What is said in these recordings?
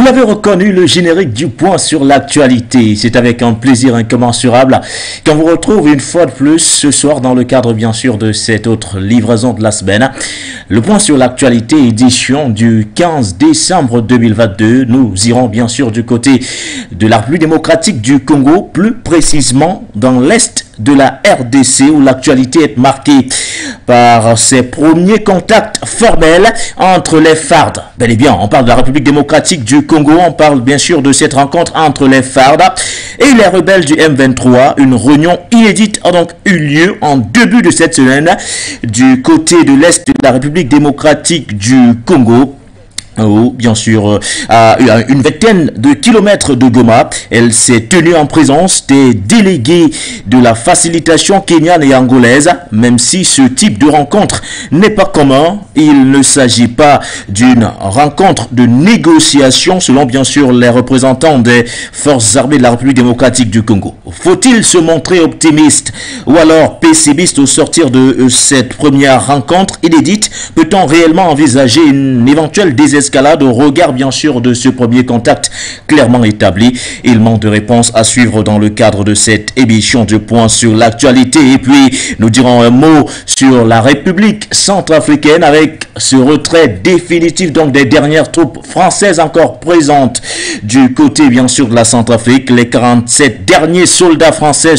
l'avez reconnu, le générique du point sur l'actualité. C'est avec un plaisir incommensurable qu'on vous retrouve une fois de plus ce soir dans le cadre bien sûr de cette autre livraison de la semaine. Le point sur l'actualité, édition du 15 décembre 2022. Nous irons bien sûr du côté de la République démocratique du Congo, plus précisément dans l'est de la RDC où l'actualité est marquée par ses premiers contacts formels entre les FARD. Bel et bien, on parle de la République démocratique du Congo, on parle bien sûr de cette rencontre entre les FARD et les rebelles du M23. Une réunion inédite a donc eu lieu en début de cette semaine du côté de l'est de la République démocratique du Congo. Bien sûr, à une vingtaine de kilomètres de Goma. Elle s'est tenue en présence des délégués de la facilitation kenyane et angolaise. Même si ce type de rencontre n'est pas commun, il ne s'agit pas d'une rencontre de négociation selon bien sûr les représentants des forces armées de la République démocratique du Congo. Faut-il se montrer optimiste ou alors pessimiste au sortir de cette première rencontre inédite? Peut-on réellement envisager une éventuelle désescalade au regard bien sûr de ce premier contact clairement établi? Il manque de réponses à suivre dans le cadre de cette émission du point sur l'actualité. Et puis nous dirons un mot sur la République centrafricaine avec ce retrait définitif donc des dernières troupes françaises encore présentes du côté bien sûr de la Centrafrique. Les 47 derniers soldats français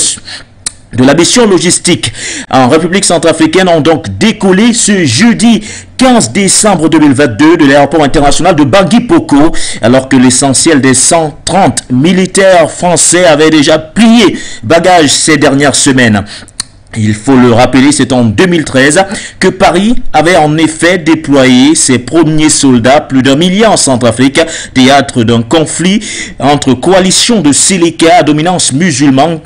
de la mission logistique en République centrafricaine ont donc décollé ce jeudi 15 décembre 2022 de l'aéroport international de Bangui Poko, alors que l'essentiel des 130 militaires français avaient déjà plié bagages ces dernières semaines. Il faut le rappeler, c'est en 2013 que Paris avait en effet déployé ses premiers soldats, plus d'1 millier en Centrafrique, théâtre d'un conflit entre coalitions de Séléka à dominance musulmane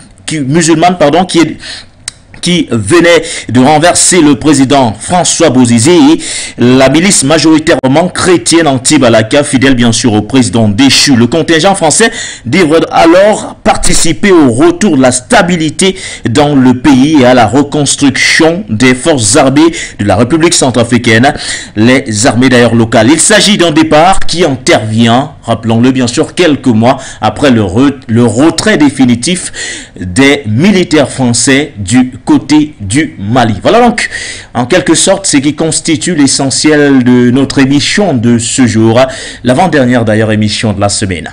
qui venait de renverser le président François Bozizé et la milice majoritairement chrétienne anti-Balaka, fidèle bien sûr au président déchu. Le contingent français devrait alors participer au retour de la stabilité dans le pays et à la reconstruction des forces armées de la République centrafricaine, les armées d'ailleurs locales. Il s'agit d'un départ qui intervient, rappelons-le bien sûr, quelques mois après le retrait définitif des militaires français du côté du Mali. Voilà donc en quelque sorte ce qui constitue l'essentiel de notre émission de ce jour, l'avant-dernière d'ailleurs émission de la semaine.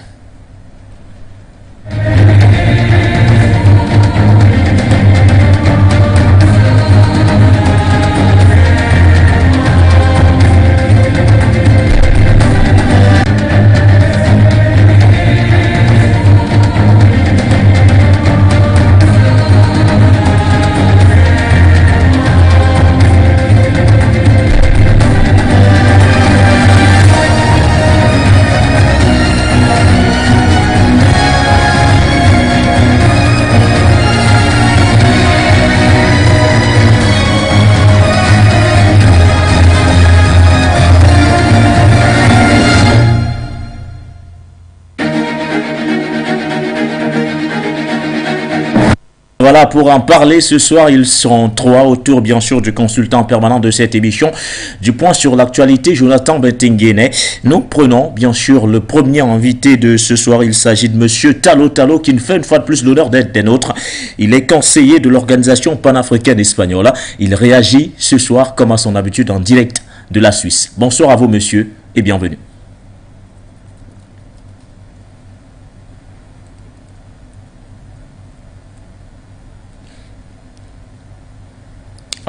Voilà, pour en parler ce soir, ils sont trois autour bien sûr du consultant permanent de cette émission du point sur l'actualité, Jonathan Bentenguene. Nous prenons bien sûr le premier invité de ce soir. Il s'agit de monsieur Talo Talo qui nous fait une fois de plus l'honneur d'être des nôtres. Il est conseiller de l'organisation panafricaine espagnole. Il réagit ce soir comme à son habitude en direct de la Suisse. Bonsoir à vous monsieur et bienvenue.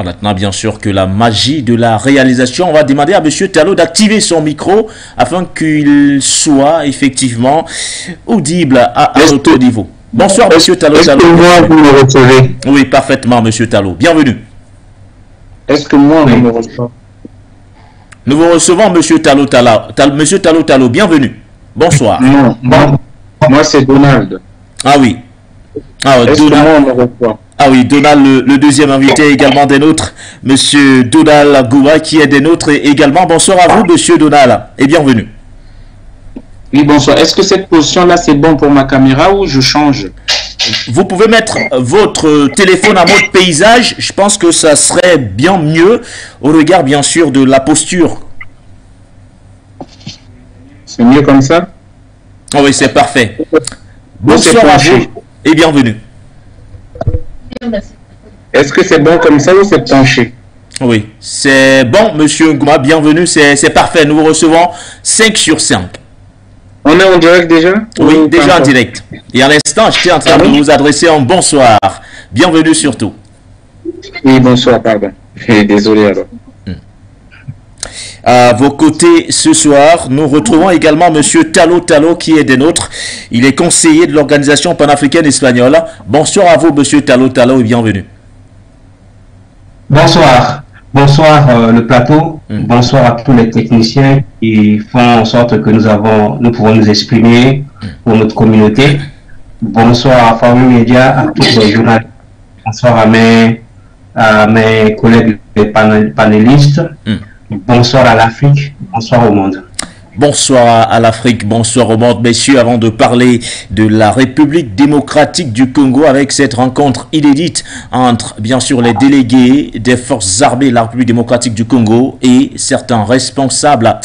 Maintenant, bien sûr que la magie de la réalisation, on va demander à monsieur Talo d'activer son micro afin qu'il soit effectivement audible à notre niveau. Bonsoir, monsieur Talo. Est-ce que moi, vous me recevez? Oui, parfaitement, monsieur Talo. Bienvenue. Est-ce que moi, vous me recevez? Nous vous recevons, monsieur Talo Talo. Monsieur Talo Talo, bienvenue. Bonsoir. Non, moi c'est Donald. Ah oui. Ah, Est-ce que moi, on me reçoit? Ah oui, Donald, le deuxième invité également des nôtres, monsieur Donald Goua, qui est des nôtres également. Bonsoir à vous, monsieur Donald, et bienvenue. Oui, bonsoir. Est-ce que cette position-là, c'est bon pour ma caméra ou je change? Vous pouvez mettre votre téléphone en mode paysage. Je pense que ça serait bien mieux au regard, bien sûr, de la posture. C'est mieux comme ça? Oh oui, c'est parfait. C'est Bonsoir à vous penché. et bienvenue. Est-ce que c'est bon comme ça ou c'est penché? Oui, c'est bon, monsieur Ngouma, bienvenue, c'est parfait. Nous vous recevons 5 sur 5. On est en direct déjà? Oui, Ou pas déjà en encore? direct. Et à l'instant, j'étais en train Ah de oui? vous adresser un bonsoir. Bienvenue surtout. Oui, bonsoir, pardon. Désolé alors. À vos côtés ce soir, nous retrouvons également monsieur Talo Talo qui est des nôtres. Il est conseiller de l'organisation panafricaine espagnole. Bonsoir à vous, monsieur Talo Talo, et bienvenue. Bonsoir. Bonsoir le plateau. Mm. Bonsoir à tous les techniciens qui font en sorte que nous pouvons nous exprimer pour notre communauté. Bonsoir à Famille Média, à tous les journalistes. Bonsoir à mes collègues les panélistes. Mm. Bonsoir à l'Afrique. Bonsoir au monde. Bonsoir à l'Afrique, bonsoir au monde, messieurs. Avant de parler de la République démocratique du Congo avec cette rencontre inédite entre, bien sûr, les délégués des forces armées de la République démocratique du Congo et certains responsables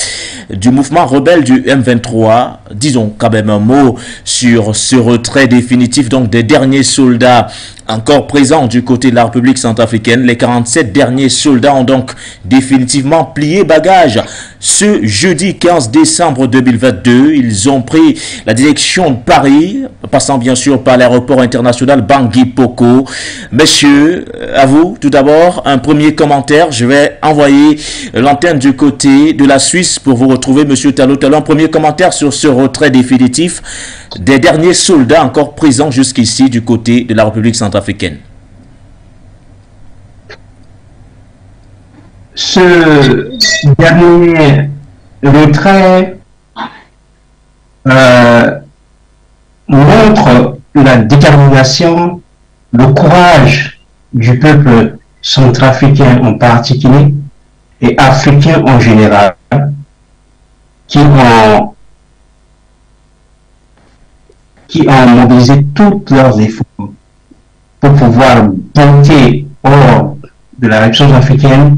du mouvement rebelle du M23, disons quand même un mot sur ce retrait définitif donc des derniers soldats encore présents du côté de la République centrafricaine. Les 47 derniers soldats ont donc définitivement plié bagage. Ce jeudi 15 décembre 2022, ils ont pris la direction de Paris, passant bien sûr par l'aéroport international Bangui Poko. Messieurs, à vous, tout d'abord, un premier commentaire. Je vais envoyer l'antenne du côté de la Suisse pour vous retrouver, monsieur Talo Talo. Un premier commentaire sur ce retrait définitif des derniers soldats encore présents jusqu'ici du côté de la République centrafricaine. Ce dernier retrait montre la détermination, le courage du peuple centrafricain en particulier et africain en général, qui ont mobilisé tous leurs efforts pour pouvoir doter hors de la République africaine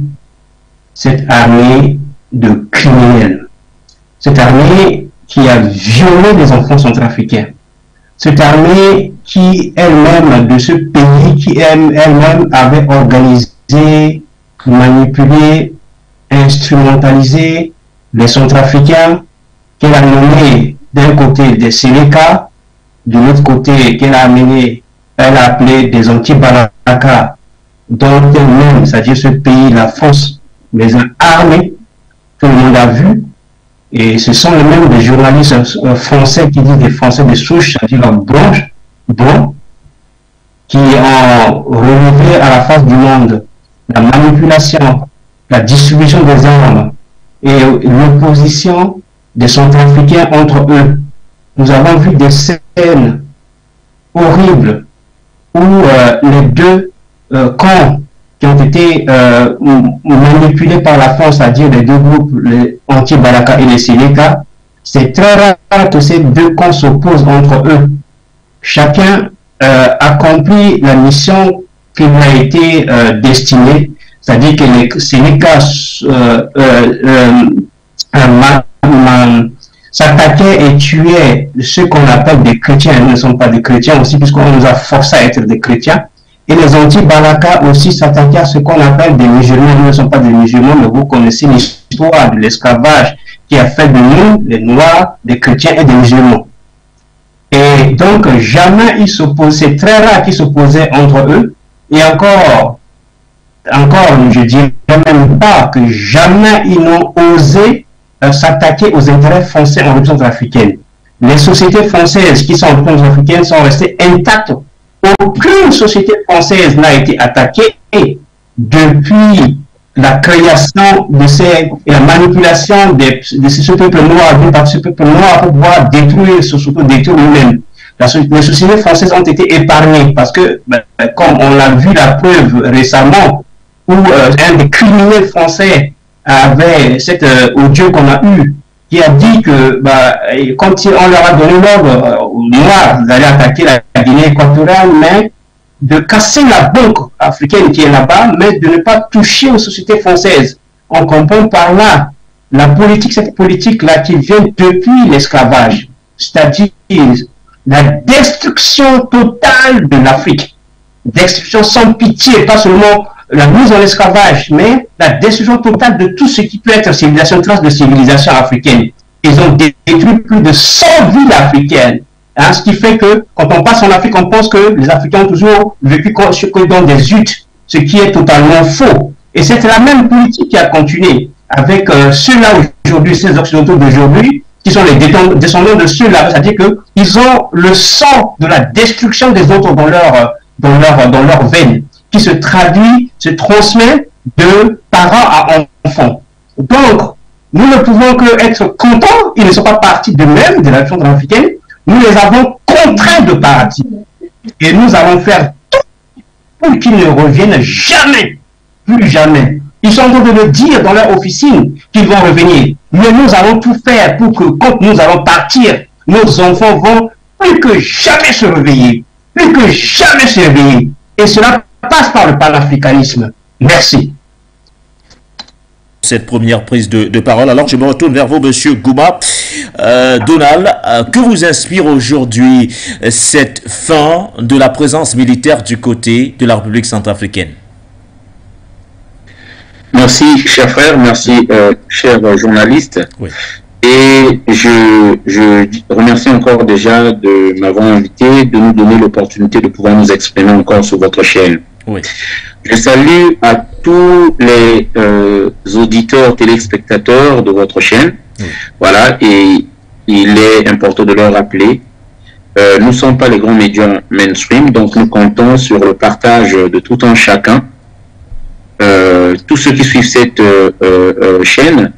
cette armée de criminels, cette armée qui a violé les enfants centrafricains, cette armée qui elle-même, de ce pays, qui elle-même avait organisé, manipulé, instrumentalisé les centrafricains, qu'elle a nommé d'un côté des Sénéca, de l'autre côté qu'elle a amené, elle a appelé des anti-Balaka, dont elle-même, c'est-à-dire ce pays, la France, les a armés, tout le monde a vu, et ce sont les mêmes des journalistes français qui disent des Français de souche, c'est-à-dire blancs, qui ont relevé à la face du monde la manipulation, la distribution des armes et l'opposition des Centrafricains entre eux. Nous avons vu des scènes horribles où les deux camps qui ont été manipulés par la France, c'est-à-dire les deux groupes, les anti-Balaka et les Sénéca, c'est très rare que ces deux camps s'opposent entre eux. Chacun accomplit la mission qui lui a été destinée, c'est-à-dire que les Sénéca s'attaquaient et tuaient ceux qu'on appelle des chrétiens. Ils ne sont pas des chrétiens aussi, puisqu'on nous a forcés à être des chrétiens. Et les anti-Balaka aussi s'attaquaient à ce qu'on appelle des musulmans. Ils ne sont pas des musulmans, mais vous connaissez l'histoire de l'esclavage qui a fait de nous, les Noirs, des chrétiens et des musulmans. Et donc, jamais ils s'opposaient, c'est très rare qu'ils s'opposaient entre eux. Et encore, je dirais même pas que jamais ils n'ont osé s'attaquer aux intérêts français en République centrafricaine. Les sociétés françaises qui sont en République centrafricaine sont restées intactes. Aucune société française n'a été attaquée depuis la création de et la manipulation de ce peuple noir, par ce peuple noir pour pouvoir détruire, surtout détruire lui-même. Les sociétés françaises ont été épargnées parce que, comme on l'a vu la preuve récemment, où un des criminels français avait cet audio qu'on a eu, qui a dit que quand on leur a donné l'ordre aux Noirs d'aller attaquer la Guinée équatoriale, mais de casser la banque africaine qui est là-bas, mais de ne pas toucher aux sociétés françaises. On comprend par là la politique, cette politique-là qui vient depuis l'esclavage. c'est-à-dire la destruction totale de l'Afrique, destruction sans pitié, pas seulement la mise en esclavage, mais la destruction totale de tout ce qui peut être civilisation, trace de civilisation africaine. Ils ont détruit plus de 100 villes africaines. Hein, ce qui fait que quand on passe en Afrique, on pense que les Africains ont toujours vécu dans des huttes, ce qui est totalement faux. Et c'est la même politique qui a continué avec ceux-là aujourd'hui, ces Occidentaux d'aujourd'hui, qui sont les descendants de ceux-là, c'est-à-dire qu'ils ont le sang de la destruction des autres dans leur veine, qui se traduit, se transmet de parents à enfants. Donc, nous ne pouvons que être contents, ils ne sont pas partis d'eux-mêmes, de la nation africaine, nous les avons contraints de partir. Et nous allons faire tout pour qu'ils ne reviennent jamais, plus jamais. Ils sont en train de le dire dans leur officine qu'ils vont revenir. Mais nous allons tout faire pour que quand nous allons partir, nos enfants vont plus que jamais se réveiller. Plus que jamais se réveiller. Et cela passe par le panafricanisme. Merci. Cette première prise de parole. Alors je me retourne vers vous, Monsieur Gouma. Donald, que vous inspire aujourd'hui cette fin de la présence militaire du côté de la République centrafricaine? Merci, cher frère, merci, cher journaliste. Oui. Et je remercie encore déjà de m'avoir invité, de nous donner l'opportunité de pouvoir nous exprimer encore sur votre chaîne. Oui. Je salue à tous les auditeurs, téléspectateurs de votre chaîne. Oui. Voilà, et il est important de leur rappeler, nous ne sommes pas les grands médias mainstream, donc nous comptons sur le partage de tout un chacun. Tous ceux qui suivent cette chaîne,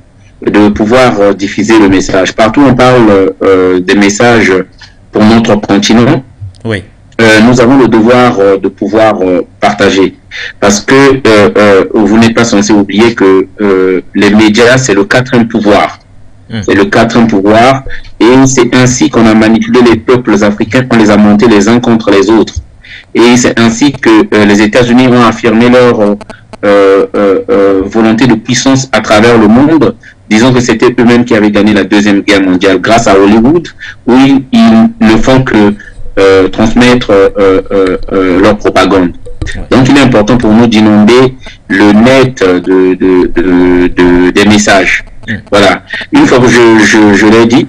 de pouvoir diffuser le message. Partout on parle des messages pour notre continent. Oui. Nous avons le devoir de pouvoir partager. Parce que vous n'êtes pas censé oublier que les médias, c'est le quatrième pouvoir. C'est le quatrième pouvoir. Et c'est ainsi qu'on a manipulé les peuples africains, on les a montés les uns contre les autres. Et c'est ainsi que les États-Unis ont affirmé leur volonté de puissance à travers le monde, disant que c'était eux-mêmes qui avaient gagné la Deuxième Guerre mondiale grâce à Hollywood, où ils ne font que transmettre leur propagande. Donc il est important pour nous d'inonder le net des messages. Voilà. Une fois que je l'ai dit,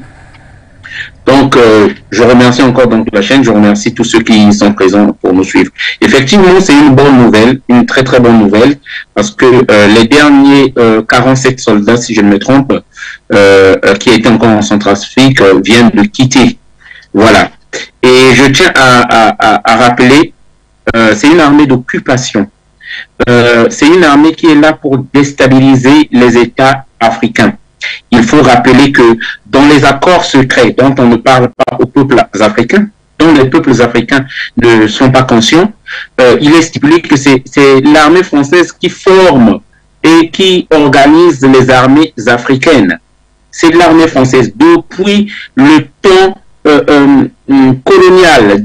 donc je remercie encore donc la chaîne, je remercie tous ceux qui sont présents pour nous suivre. Effectivement, c'est une bonne nouvelle, une très très bonne nouvelle, parce que les derniers 47 soldats, si je ne me trompe, qui étaient encore en Centrafrique, viennent de quitter. Voilà. Et je tiens à rappeler, c'est une armée d'occupation. C'est une armée qui est là pour déstabiliser les États africains. Il faut rappeler que dans les accords secrets dont on ne parle pas aux peuples africains, dont les peuples africains ne sont pas conscients, il est stipulé que c'est l'armée française qui forme et qui organise les armées africaines. C'est l'armée française depuis le temps colonial,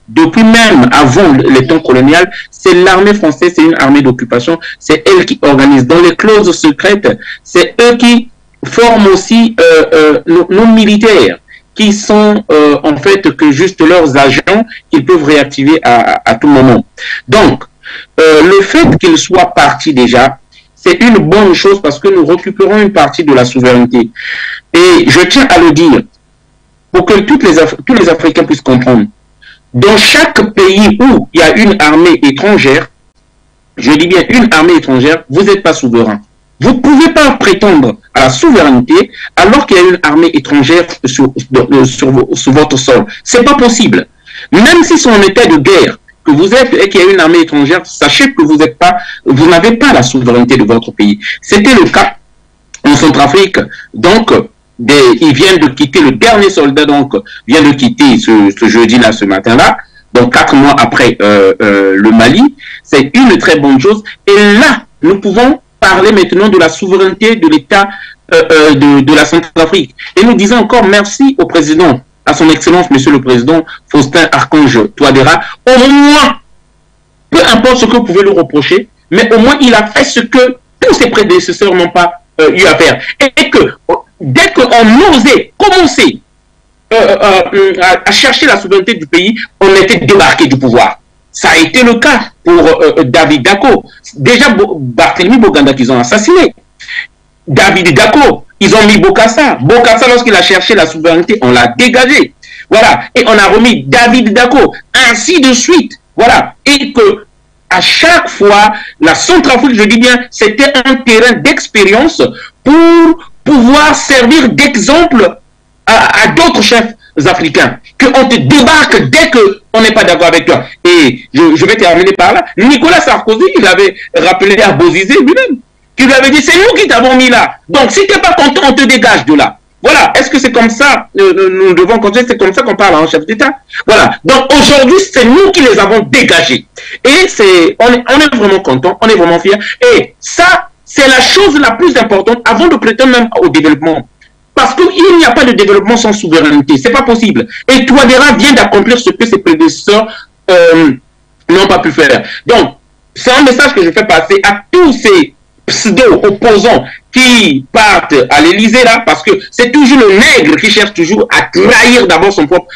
depuis même avant les temps coloniaux, c'est l'armée française, c'est une armée d'occupation, c'est elle qui organise. Dans les clauses secrètes, c'est eux qui forment aussi nos militaires, qui sont en fait que juste leurs agents qu'ils peuvent réactiver à tout moment. Donc, le fait qu'ils soient partis déjà, c'est une bonne chose parce que nous récupérons une partie de la souveraineté. Et je tiens à le dire, pour que tous les Africains puissent comprendre. Dans chaque pays où il y a une armée étrangère, je dis bien une armée étrangère, vous n'êtes pas souverain. Vous ne pouvez pas prétendre à la souveraineté alors qu'il y a une armée étrangère sur votre sol. C'est pas possible. Même si c'est en état de guerre que vous êtes et qu'il y a une armée étrangère, sachez que vous n'avez pas la souveraineté de votre pays. C'était le cas en Centrafrique. Donc, ils viennent de quitter, le dernier soldat donc vient de quitter ce jeudi-là, ce matin-là, donc 4 mois après le Mali. C'est une très bonne chose. Et là, nous pouvons parler maintenant de la souveraineté de l'État de la Centrafrique. Et nous disons encore merci au président, à son excellence, monsieur le président Faustin Archange Touadéra. Au moins, peu importe ce que vous pouvez lui reprocher, mais au moins il a fait ce que tous ses prédécesseurs n'ont pas eu à faire. Et que dès qu'on osait commencer à chercher la souveraineté du pays, on était débarqué du pouvoir. Ça a été le cas pour David Dacko. Déjà, Barthélemy Boganda qu'ils ont assassiné. David Dacko, ils ont mis Bokassa. Bokassa, lorsqu'il a cherché la souveraineté, on l'a dégagé. Voilà. Et on a remis David Dacko. Ainsi de suite. Voilà. Et que à chaque fois, la Centrafrique, je dis bien, c'était un terrain d'expérience pour pouvoir servir d'exemple à d'autres chefs africains. Qu'on te débarque dès qu'on n'est pas d'accord avec toi. Et je vais terminer par là. Nicolas Sarkozy, il avait rappelé à Bozizé lui-même, qui lui avait dit, c'est nous qui t'avons mis là. Donc, si tu n'es pas content, on te dégage de là. Voilà. Est-ce que c'est comme ça, nous devons continuer, c'est comme ça qu'on parle en chef d'État? Voilà. Donc, aujourd'hui, c'est nous qui les avons dégagés. Et on est vraiment content, on est vraiment fiers. Et ça, c'est la chose la plus importante avant de prétendre même au développement. Parce qu'il n'y a pas de développement sans souveraineté. C'est pas possible. Et Touadéra vient d'accomplir ce que ses prédécesseurs n'ont pas pu faire. Donc, c'est un message que je fais passer à tous ces pseudo-opposants qui partent à l'Élysée là, parce que c'est toujours le nègre qui cherche toujours à trahir d'abord son propre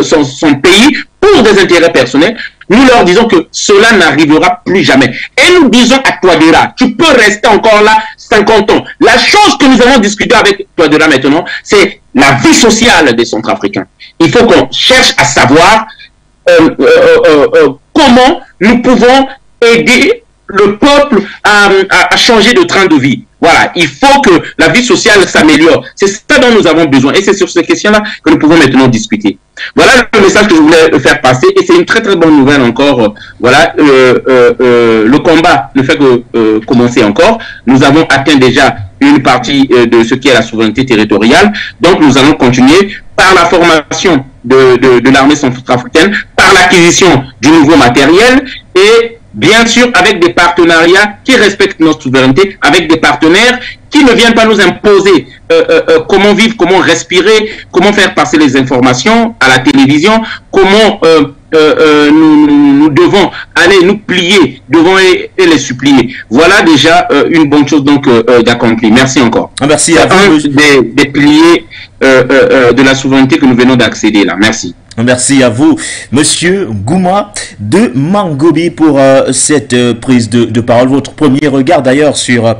son pays pour des intérêts personnels. Nous leur disons que cela n'arrivera plus jamais. Et nous disons à Touadéra, tu peux rester encore là 50 ans. La chose que nous allons discuter avec Touadéra maintenant, c'est la vie sociale des Centrafricains. Il faut qu'on cherche à savoir comment nous pouvons aider le peuple à changer de train de vie. Voilà, il faut que la vie sociale s'améliore. C'est ça dont nous avons besoin. Et c'est sur ces questions-là que nous pouvons maintenant discuter. Voilà le message que je voulais faire passer. Et c'est une très très bonne nouvelle encore. Voilà, le combat ne fait que commencer encore. Nous avons atteint déjà une partie de ce qui est la souveraineté territoriale. Donc nous allons continuer par la formation de l'armée centrafricaine, par l'acquisition du nouveau matériel et bien sûr, avec des partenariats qui respectent notre souveraineté, avec des partenaires qui ne viennent pas nous imposer comment vivre, comment respirer, comment faire passer les informations à la télévision, comment nous devons aller nous plier devant et les supplier. Voilà déjà une bonne chose donc d'accompli. Merci encore. Merci à vous. Des piliers de la souveraineté que nous venons d'accéder là. Merci. Merci à vous, Monsieur Gouma de Mangobi, pour cette prise de parole. Votre premier regard d'ailleurs sur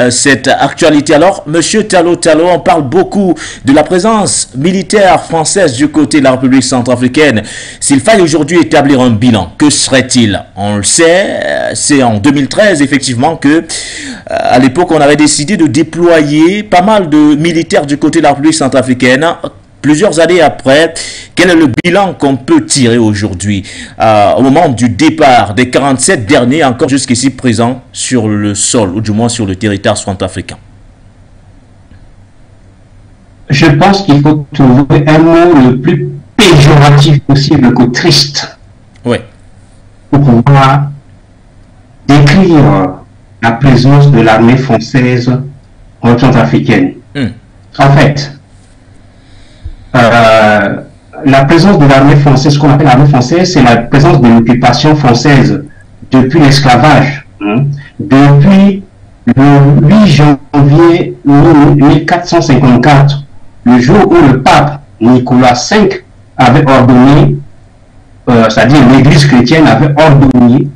cette actualité. Alors, Monsieur Tallo, on parle beaucoup de la présence militaire française du côté de la République centrafricaine. S'il fallait aujourd'hui établir un bilan, que serait-il? On le sait, c'est en 2013 effectivement que, à l'époque, on avait décidé de déployer pas mal de militaires du côté de la République centrafricaine. Plusieurs années après, quel est le bilan qu'on peut tirer aujourd'hui au moment du départ des 47 derniers encore jusqu'ici présents sur le sol, ou du moins sur le territoire centrafricain? Je pense qu'il faut trouver un mot le plus péjoratif possible que triste. Oui. Pour pouvoir décrire la présence de l'armée française en centrafricaine. En fait, la présence de l'armée française, ce qu'on appelle l'armée française, c'est la présence de l'occupation française depuis l'esclavage. Depuis le 8 janvier 1454, le jour où le pape Nicolas V avait ordonné, c'est-à-dire l'Église chrétienne avait ordonné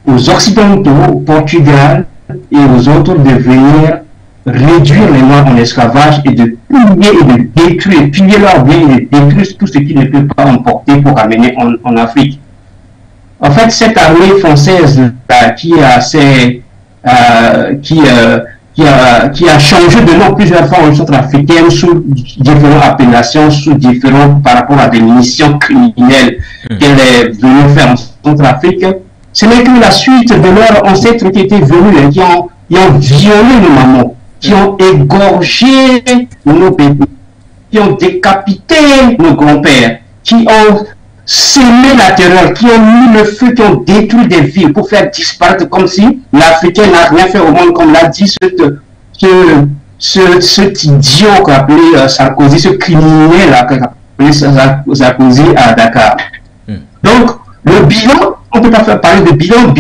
aux Occidentaux, au Portugal et aux autres de venir réduire les Noirs en esclavage et de piller et de détruire, piller leurs biens et de détruire tout ce qu'ils ne peuvent pas emporter pour amener en Afrique. En fait, cette armée française qui a changé de nom plusieurs fois en centrafricaine sous différentes appellations, par rapport à des missions criminelles qu'elle est venue faire en Centrafrique, ce n'est que la suite de leurs ancêtres qui étaient venus et qui ont violé nos mamans, qui ont égorgé nos bébés, qui ont décapité nos grands-pères, qui ont semé la terreur, qui ont mis le feu, qui ont détruit des villes pour faire disparaître, comme si l'Africain n'a rien fait au monde, comme l'a dit cet idiot qu'a appelé Sarkozy, ce criminel qu'a appelé Sarkozy à Dakar. Donc, le bilan, on ne peut pas faire parler de bilan.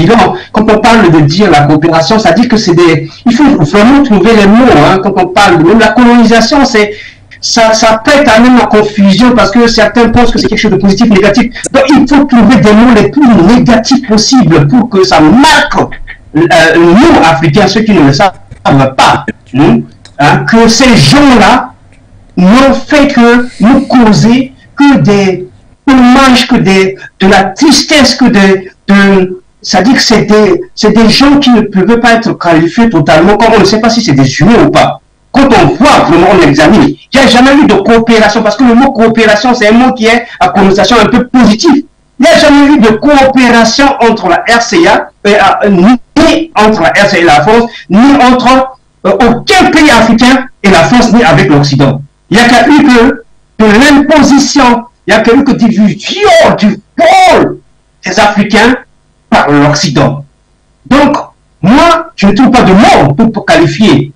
Quand on parle de dire la coopération, ça dit que c'est des... Il faut vraiment trouver les mots. Quand on parle de même la colonisation, c'est ça prête à même la confusion parce que certains pensent que c'est quelque chose de positif, négatif. Donc il faut trouver des mots les plus négatifs possibles pour que ça marque nous, Africains, ceux qui ne le savent pas, que ces gens-là n'ont fait que nous causer que des dommages, que de la tristesse, que c'est-à-dire que c'est des gens qui ne peuvent pas être qualifiés totalement, comme on ne sait pas si c'est des humains ou pas. Quand on voit vraiment, on examine, il n'y a jamais eu de coopération, parce que le mot coopération, c'est un mot qui est à connotation un peu positive. Il n'y a jamais eu de coopération entre la RCA, ni entre la RCA et la France, ni entre aucun pays africain et la France, ni avec l'Occident. Il n'y a qu'à eu que de l'imposition, il n'y a qu'à eu que du viol, du vol des Africains par l'Occident. Donc, moi, je ne trouve pas de mots pour qualifier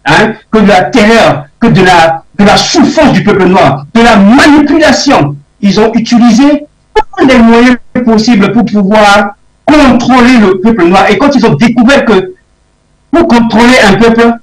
que de la terreur, que de la souffrance du peuple noir, de la manipulation. Ils ont utilisé tous les moyens possibles pour pouvoir contrôler le peuple noir. Et quand ils ont découvert que pour contrôler un peuple,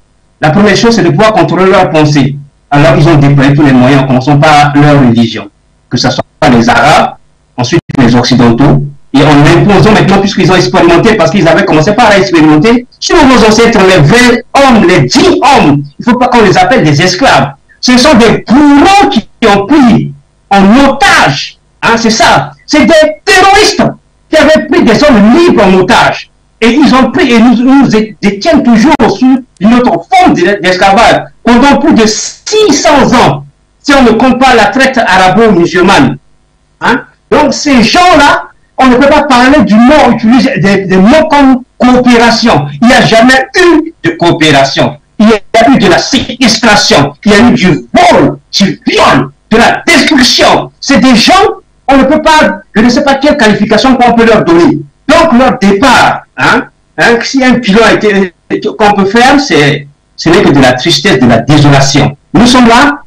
la première chose, c'est de pouvoir contrôler leurs pensées. Alors, ils ont déployé tous les moyens, en commençant par leur religion, que ce soit les Arabes, ensuite les Occidentaux, et en imposant maintenant, puisqu'ils ont expérimenté, parce qu'ils avaient commencé par expérimenter, sur nos ancêtres, les 20 hommes, les 10 hommes, il ne faut pas qu'on les appelle des esclaves. Ce sont des bourreaux qui ont pris en otage, c'est ça, c'est des terroristes qui avaient pris des hommes libres en otage. Et ils ont pris et nous détiennent toujours sur une autre forme d'esclavage pendant plus de 600 ans, si on ne compte pas la traite arabo-musulmane. Donc ces gens-là, on ne peut pas parler du mot, utiliser des mots comme coopération. Il n'y a jamais eu de coopération. Il y a eu de la séquestration. Il y a eu du vol, du viol, de la destruction. C'est des gens, on ne peut pas, je ne sais pas quelle qualification qu'on peut leur donner. Donc leur départ, si un bilan qu'on peut faire, ce n'est que de la tristesse, de la désolation. Nous sommes là.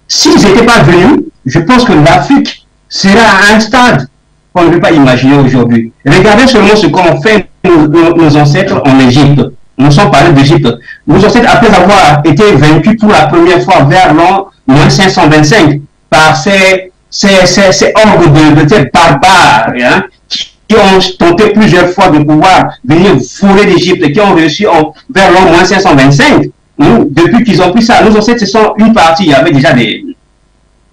S'ils n'étaient pas venus, je pense que l'Afrique sera à un stade qu'on ne peut pas imaginer aujourd'hui. Regardez seulement ce qu'ont fait nos ancêtres en Égypte. Nous sommes parlés d'Égypte. Nos ancêtres, après avoir été vaincus pour la première fois vers l'an 525 par ces ordres de têtes barbares, qui ont tenté plusieurs fois de pouvoir venir fouler l'Égypte, qui ont réussi vers l'an 525. Depuis qu'ils ont pris ça, nos ancêtres, ce sont une partie, il y avait déjà des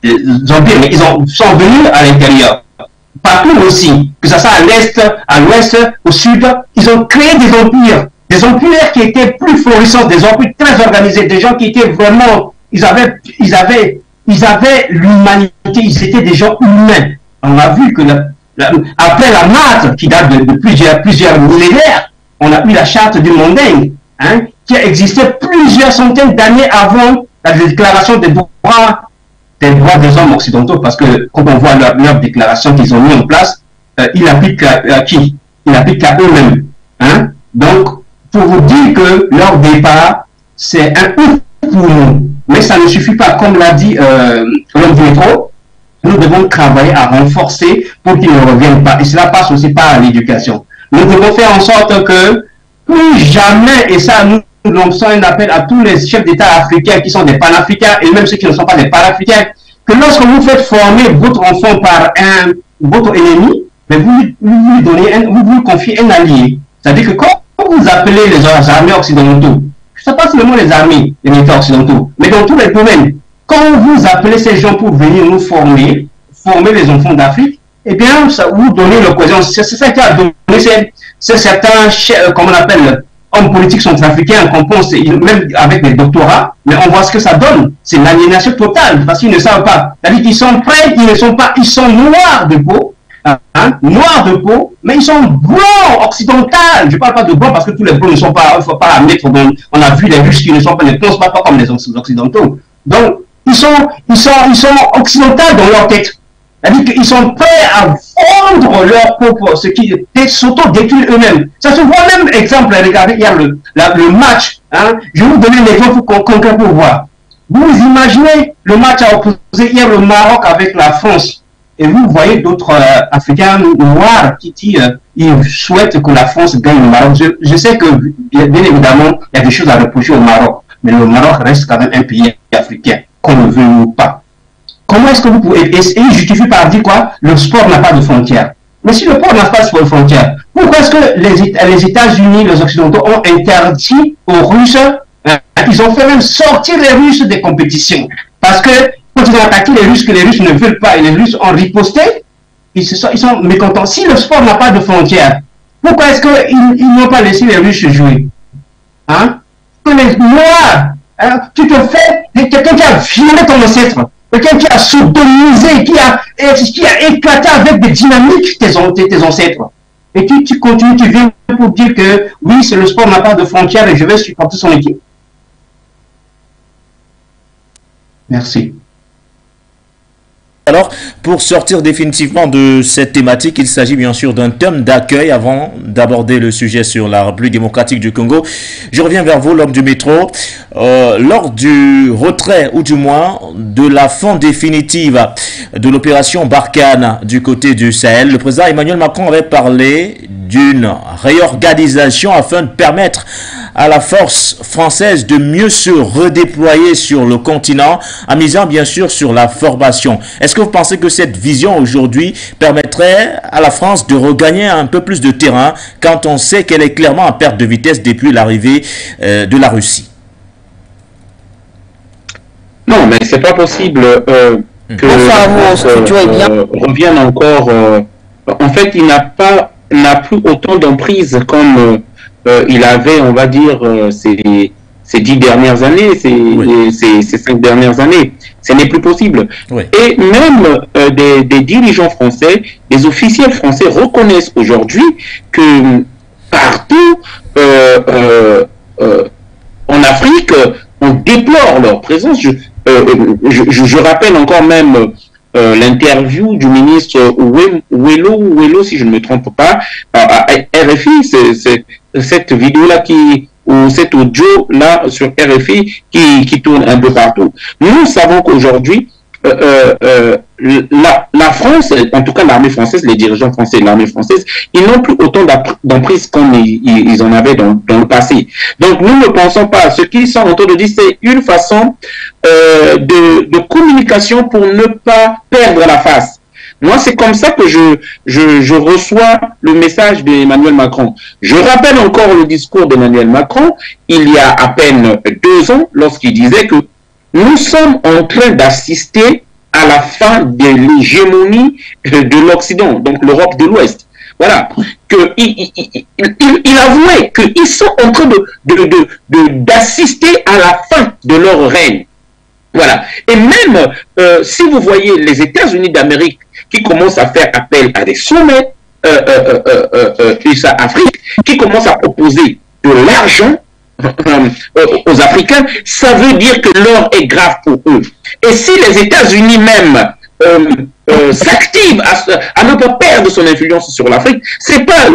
empires, mais ils sont venus à l'intérieur. Partout aussi, que ce soit à l'est, à l'ouest, au sud, ils ont créé des empires qui étaient plus florissants, des empires très organisés, des gens qui étaient vraiment, ils avaient l'humanité, ils étaient des gens humains. On a vu que après la Mate, qui date de plusieurs millénaires, on a eu la charte du Manding, qui a existé plusieurs centaines d'années avant la déclaration des droits des hommes occidentaux, parce que quand on voit leur déclaration qu'ils ont mis en place, ils appliquent à qui? Ils appliquent à eux-mêmes. Donc, pour vous dire que leur départ, c'est un ouf pour nous. Mais ça ne suffit pas, comme l'a dit l'homme du métro, nous devons travailler à renforcer pour qu'ils ne reviennent pas. Et cela passe aussi par l'éducation. Nous devons faire en sorte que plus jamais, et ça nous lançons un appel à tous les chefs d'État africains qui sont des panafricains et même ceux qui ne sont pas des panafricains, que lorsque vous faites former votre enfant par votre ennemi, mais vous lui confiez un allié. C'est-à-dire que quand vous appelez les armées occidentaux, ce n'est pas seulement les armées, les militaires occidentaux, mais dans tous les domaines, quand vous appelez ces gens pour venir nous former les enfants d'Afrique, eh bien, ça vous donnez l'occasion. C'est ça qui a donné, c'est certains, comment on appelle, hommes politiques centrafricains qu'on pense, même avec des doctorats, mais on voit ce que ça donne. C'est l'aliénation totale, parce qu'ils ne savent pas. C'est-à-dire qu'ils sont prêts, ils sont noirs de peau, noirs de peau, mais ils sont blancs, occidentaux. Je ne parle pas de blancs parce que tous les blancs ne sont pas, il ne faut pas mettre dans, on a vu les Russes qui ne pensent pas comme les occidentaux. Donc, ils sont occidentaux dans leur tête. C'est-à-dire qu'ils sont prêts à vendre leur propre, ce qui s'auto-détruit eux-mêmes. Ça se voit même, exemple, regardez hier le match. Je vais vous donner un exemple concret pour voir. Vous imaginez le match à opposer hier le Maroc avec la France. Et vous voyez d'autres Africains noirs qui disent ils souhaitent que la France gagne le Maroc. Je sais que, bien évidemment, il y a des choses à reprocher au Maroc. Mais le Maroc reste quand même un pays africain. qu'on le veut ou pas. Comment est-ce que vous pouvez... Et il justifie par dire quoi? Le sport n'a pas de frontières. Mais si le sport n'a pas de frontières, pourquoi est-ce que les États-Unis, les Occidentaux ont interdit aux Russes, ils ont fait même sortir les Russes des compétitions? Parce que quand ils ont attaqué les Russes, que les Russes ne veulent pas, et les Russes ont riposté, ils sont mécontents. Si le sport n'a pas de frontières, pourquoi est-ce qu'ils n'ont pas laissé les Russes jouer? Hein? Que les Noirs, hein, tu te fais, quelqu'un qui a violé ton ancêtre, quelqu'un qui a sodomisé, qui a éclaté avec des dynamiques tes ancêtres. Et tu continues, tu viens pour dire que oui, c'est le sport n'a pas de frontières et je vais supporter son équipe. Merci. Alors, pour sortir définitivement de cette thématique, il s'agit bien sûr d'un thème d'accueil avant d'aborder le sujet sur la République démocratique du Congo. Je reviens vers vous, l'homme du métro. Lors du retrait, ou du moins de la fin définitive de l'opération Barkhane du côté du Sahel, le président Emmanuel Macron avait parlé d'une réorganisation afin de permettre à la force française de mieux se redéployer sur le continent, en misant bien sûr sur la formation. Est-ce que vous pensez que cette vision aujourd'hui permettrait à la France de regagner un peu plus de terrain quand on sait qu'elle est clairement en perte de vitesse depuis l'arrivée de la Russie? Non, mais c'est pas possible que revienne encore. En fait, il n'a plus autant d'emprise comme il avait, on va dire, ces 10 dernières années, ces 5 dernières années. Ce n'est plus possible. Oui. Et même des dirigeants français, des officiels français reconnaissent aujourd'hui que partout en Afrique, on déplore leur présence. Je rappelle encore même l'interview du ministre Ouello, si je ne me trompe pas, à RFI, c'est cette vidéo-là ou cet audio-là sur RFI qui tourne un peu partout. Nous savons qu'aujourd'hui, la France, en tout cas l'armée française, les dirigeants français de l'armée française, ils n'ont plus autant d'emprise comme ils en avaient dans le passé. Donc nous ne pensons pas, ce qu'ils sont en train de dire, c'est une façon de communication pour ne pas perdre la face. Moi, c'est comme ça que je reçois le message d'Emmanuel Macron. Je rappelle encore le discours d'Emmanuel Macron, il y a à peine 2 ans, lorsqu'il disait que nous sommes en train d'assister à la fin de l'hégémonie de l'Occident, donc l'Europe de l'Ouest. Voilà. Il avouait qu'ils sont en train d'assister à la fin de leur règne. Voilà. Et même si vous voyez les États-Unis d'Amérique qui commencent à faire appel à des sommets Afrique, qui commencent à proposer de l'argent aux Africains, ça veut dire que l'or est grave pour eux. Et si les États-Unis même s'activent à ne pas perdre son influence sur l'Afrique, c'est pas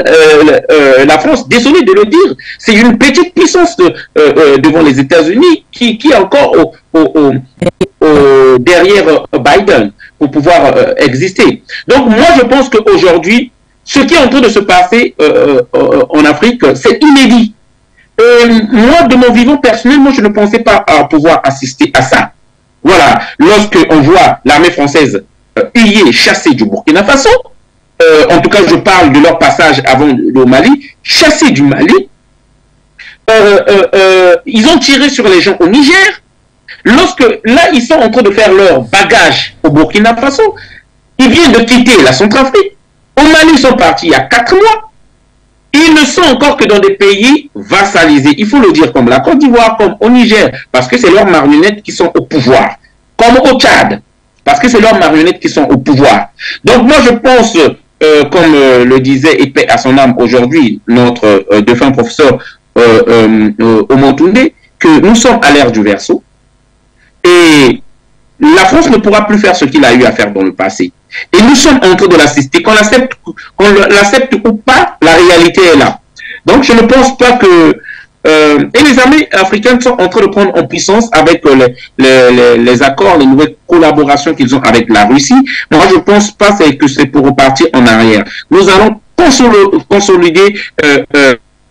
la France, désolé de le dire, c'est une petite puissance devant les États-Unis qui est encore derrière Biden pour pouvoir exister. Donc moi je pense qu'aujourd'hui, ce qui est en train de se passer en Afrique, c'est inédit. Moi, de mon vivant personnel, moi je ne pensais pas pouvoir assister à ça. Voilà, lorsque on voit l'armée française huillée, chassée du Burkina Faso, en tout cas je parle de leur passage avant le Mali, chassée du Mali, ils ont tiré sur les gens au Niger. Lorsque là ils sont en train de faire leur bagage au Burkina Faso, ils viennent de quitter la Centrafrique. Au Mali ils sont partis il y a 4 mois. Ils ne sont encore que dans des pays vassalisés, il faut le dire, comme la Côte d'Ivoire, comme au Niger, parce que c'est leurs marionnettes qui sont au pouvoir, comme au Tchad, parce que c'est leurs marionnettes qui sont au pouvoir. Donc moi je pense, comme le disait et paix à son âme aujourd'hui notre défunt professeur Omontoundé, que nous sommes à l'ère du Verseau, et la France ne pourra plus faire ce qu'il a eu à faire dans le passé. Et nous sommes en train de l'assister. Qu'on l'accepte ou pas, la réalité est là. Donc je ne pense pas que... et les armées africaines sont en train de prendre en puissance avec les accords, les nouvelles collaborations qu'ils ont avec la Russie. Moi je ne pense pas que c'est pour repartir en arrière. Nous allons consolider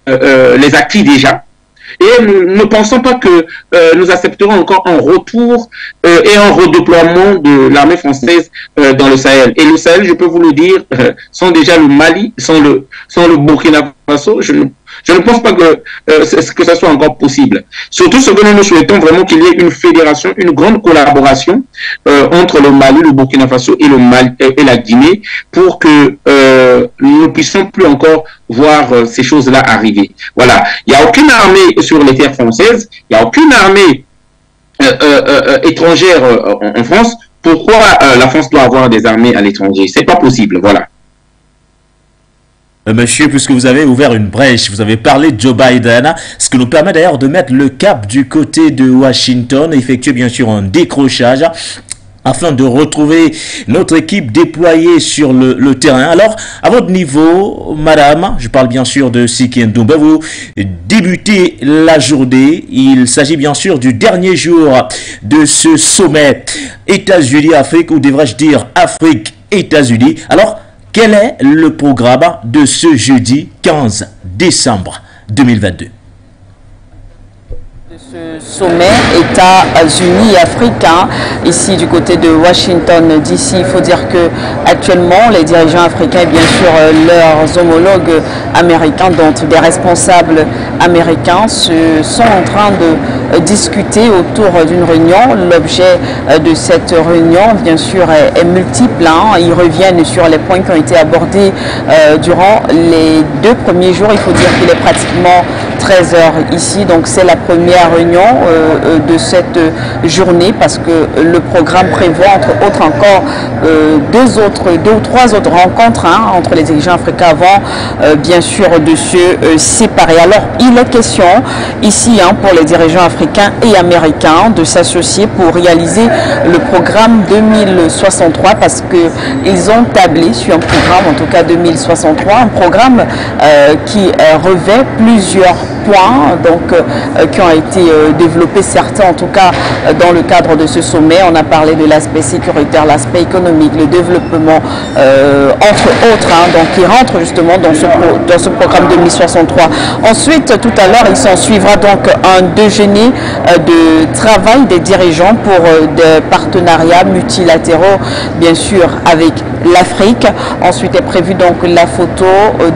les acquis déjà. Et nous ne pensons pas que nous accepterons encore un retour et un redéploiement de l'armée française dans le Sahel. Et le Sahel, je peux vous le dire, sont déjà le Mali, sont le Burkina Faso. Je ne pense pas que ça soit encore possible. Surtout ce que nous souhaitons vraiment qu'il y ait une fédération, une grande collaboration entre le Mali, le Burkina Faso et la Guinée pour que nous ne puissions plus encore voir ces choses-là arriver. Voilà. Il n'y a aucune armée sur les terres françaises, il n'y a aucune armée étrangère en France. Pourquoi la France doit avoir des armées à l'étranger? C'est pas possible. Voilà. Monsieur, puisque vous avez ouvert une brèche, vous avez parlé de Joe Biden, ce qui nous permet d'ailleurs de mettre le cap du côté de Washington, effectuer bien sûr un décrochage afin de retrouver notre équipe déployée sur le terrain. Alors, à votre niveau, madame, je parle bien sûr de Siki Ndoumbe, vous débutez la journée. Il s'agit bien sûr du dernier jour de ce sommet États-Unis-Afrique, ou devrais-je dire Afrique-États-Unis. Alors, quel est le programme de ce jeudi 15 décembre 2022? Ce sommet États-Unis et africains, ici du côté de Washington DC, il faut dire que actuellement les dirigeants africains et bien sûr leurs homologues américains, donc des responsables américains, sont en train de discuter autour d'une réunion. L'objet de cette réunion, bien sûr, est multiple. Ils reviennent sur les points qui ont été abordés durant les 2 premiers jours. Il faut dire qu'il est pratiquement 13 heures ici, donc c'est la première réunion de cette journée, parce que le programme prévoit entre autres encore 2 ou 3 autres rencontres entre les dirigeants africains avant bien sûr de se séparer. Alors il est question ici pour les dirigeants africains et américains de s'associer pour réaliser le programme 2063, parce qu'ils ont tablé sur un programme, en tout cas 2063, un programme qui revêt plusieurs points qui ont été développés, certains en tout cas dans le cadre de ce sommet. On a parlé de l'aspect sécuritaire, l'aspect économique, le développement entre autres, donc qui rentrent justement dans ce programme 2063. Ensuite, tout à l'heure, il s'en suivra donc un déjeuner de travail des dirigeants pour des partenariats multilatéraux, bien sûr, avec l'Afrique. Ensuite est prévue donc la photo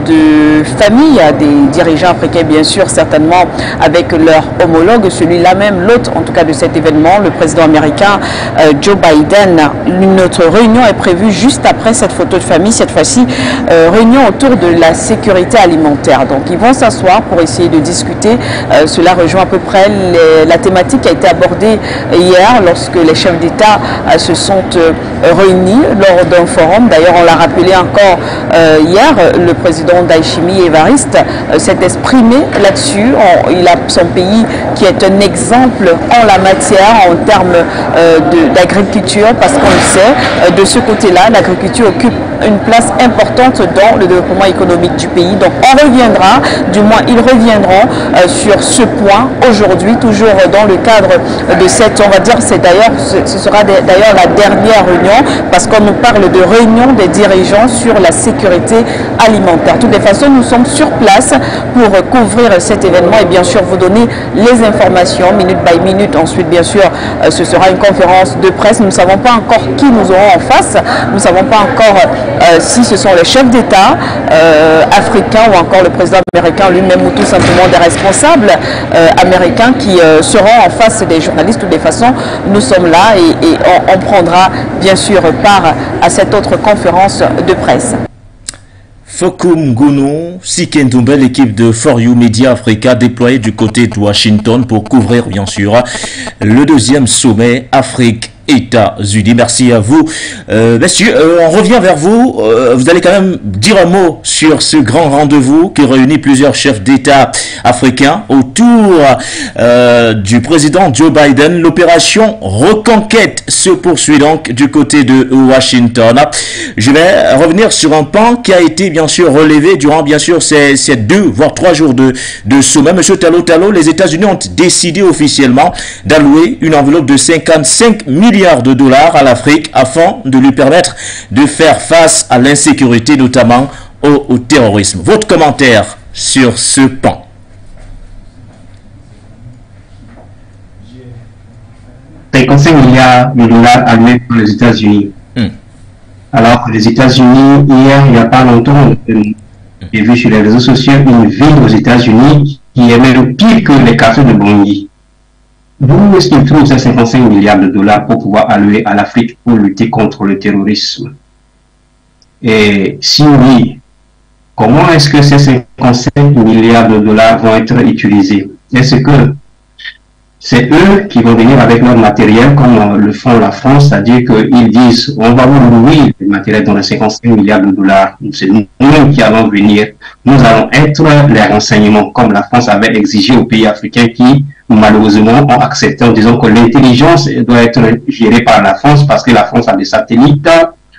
de famille des dirigeants africains, bien sûr, certainement avec leur homologue, celui-là même, l'hôte en tout cas de cet événement, le président américain Joe Biden. Une autre réunion est prévue juste après cette photo de famille, cette fois-ci réunion autour de la sécurité alimentaire. Donc ils vont s'asseoir pour essayer de discuter. Cela rejoint à peu près la thématique qui a été abordée hier lorsque les chefs d'État se sont réunis lors d'un forum. D'ailleurs, on l'a rappelé encore hier, le président Ndayishimiye Evariste s'est exprimé là-dessus. Il a son pays qui est un exemple en la matière, en termes d'agriculture, parce qu'on le sait, de ce côté-là, l'agriculture occupe une place importante dans le développement économique du pays. Donc on reviendra, du moins ils reviendront sur ce point aujourd'hui, toujours dans le cadre de cette, on va dire, ce sera d'ailleurs la dernière réunion, parce qu'on nous parle de réunion des dirigeants sur la sécurité alimentaire. De toutes les façons, nous sommes sur place pour couvrir cet événement et bien sûr vous donner les informations minute by minute. Ensuite, bien sûr, ce sera une conférence de presse. Nous ne savons pas encore qui nous aurons en face. Nous ne savons pas encore si ce sont les chefs d'État africains ou encore le président américain lui-même, ou tout simplement des responsables américains qui seront en face des journalistes. De toutes les façons, nous sommes là et on prendra bien sûr part à cette autre conférence de presse. Fokum Gounou, Siki Ndoumbe, l'équipe de For You Media Africa déployée du côté de Washington pour couvrir bien sûr le 2e sommet Afrique États-Unis. Merci à vous. Messieurs, on revient vers vous. Vous allez quand même dire un mot sur ce grand rendez-vous qui réunit plusieurs chefs d'État africains autour du président Joe Biden. L'opération Reconquête se poursuit donc du côté de Washington. Je vais revenir sur un pan qui a été bien sûr relevé durant bien sûr ces 2 voire 3 jours de sommet. Monsieur Tallo, les États-Unis ont décidé officiellement d'allouer une enveloppe de 55 milliards de dollars à l'Afrique afin de lui permettre de faire face à l'insécurité, notamment au terrorisme. Votre commentaire sur ce pan? 55 milliards de dollars alloués par les États-Unis. Alors que les États-Unis, hier, il n'y a pas longtemps, j'ai vu sur les réseaux sociaux une ville aux États-Unis qui est même pire que les quartiers de Bangui. D'où est-ce qu'ils trouvent ces 55 milliards de dollars pour pouvoir allouer à l'Afrique pour lutter contre le terrorisme? Et si oui, comment est-ce que ces 55 milliards de dollars vont être utilisés? Est-ce que c'est eux qui vont venir avec leur matériel comme le font la France, c'est-à-dire qu'ils disent on va vous louer le matériel dans les 55 milliards de dollars, c'est nous qui allons venir, nous allons être les renseignements comme la France avait exigé aux pays africains qui malheureusement ont accepté en disant que l'intelligence doit être gérée par la France parce que la France a des satellites,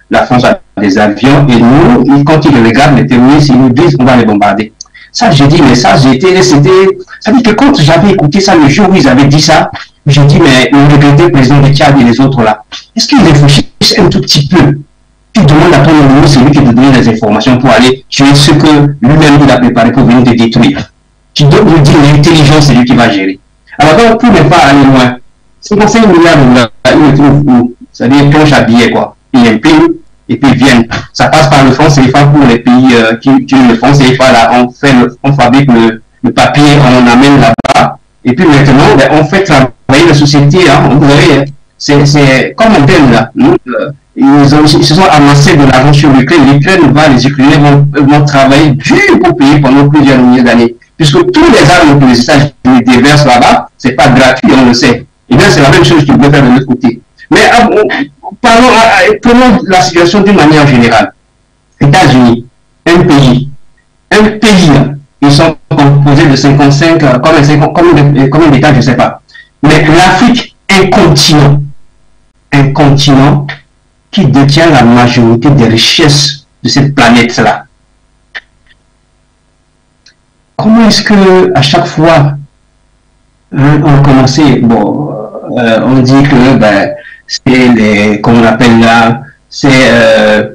la France a des avions et nous, quand ils regardent les terroristes, ils nous disent on va les bombarder. Ça, j'ai dit, mais ça, ça veut dire que quand j'avais écouté ça le jour où ils avaient dit ça, j'ai dit, mais le regretté président de Tchad et les autres là, est-ce qu'ils réfléchissent un tout petit peu? Tu demandes à ton ennemi, c'est lui qui te donne les informations pour aller tuer ce que lui-même il a préparé pour venir te détruire. Tu dois lui dire l'intelligence, c'est lui qui va gérer. Alors donc, pour ne pas aller loin, 55 milliards de dollars, ils le trouvent où? C'est-à-dire planche à billets, quoi. Ils impriment, et puis ils viennent. Ça passe par le franc CFA pour les pays qui utilisent le franc CFA. Là, on fabrique le papier, on amène là-bas. Et puis maintenant, ben, on fait travailler la société. Hein, vous voyez, c'est comme on donne là. Ils se sont amassés de l'argent sur l'Ukraine. L'Ukraine va, les Ukrainiens vont travailler dur pour payer pendant plusieurs milliers d'années. Puisque tous les armes que les États-Unis déversent là-bas, c'est pas gratuit, on le sait. Et bien, c'est la même chose que vous pouvez faire de l'autre côté. Mais prenons la situation d'une manière générale. États-Unis, un pays, ils sont composés de 55, combien d'États, je ne sais pas. Mais l'Afrique, un continent qui détient la majorité des richesses de cette planète-là. Comment est-ce que à chaque fois, on a commencé, bon, on dit que ben, c'est les, comme on appelle là, c'est,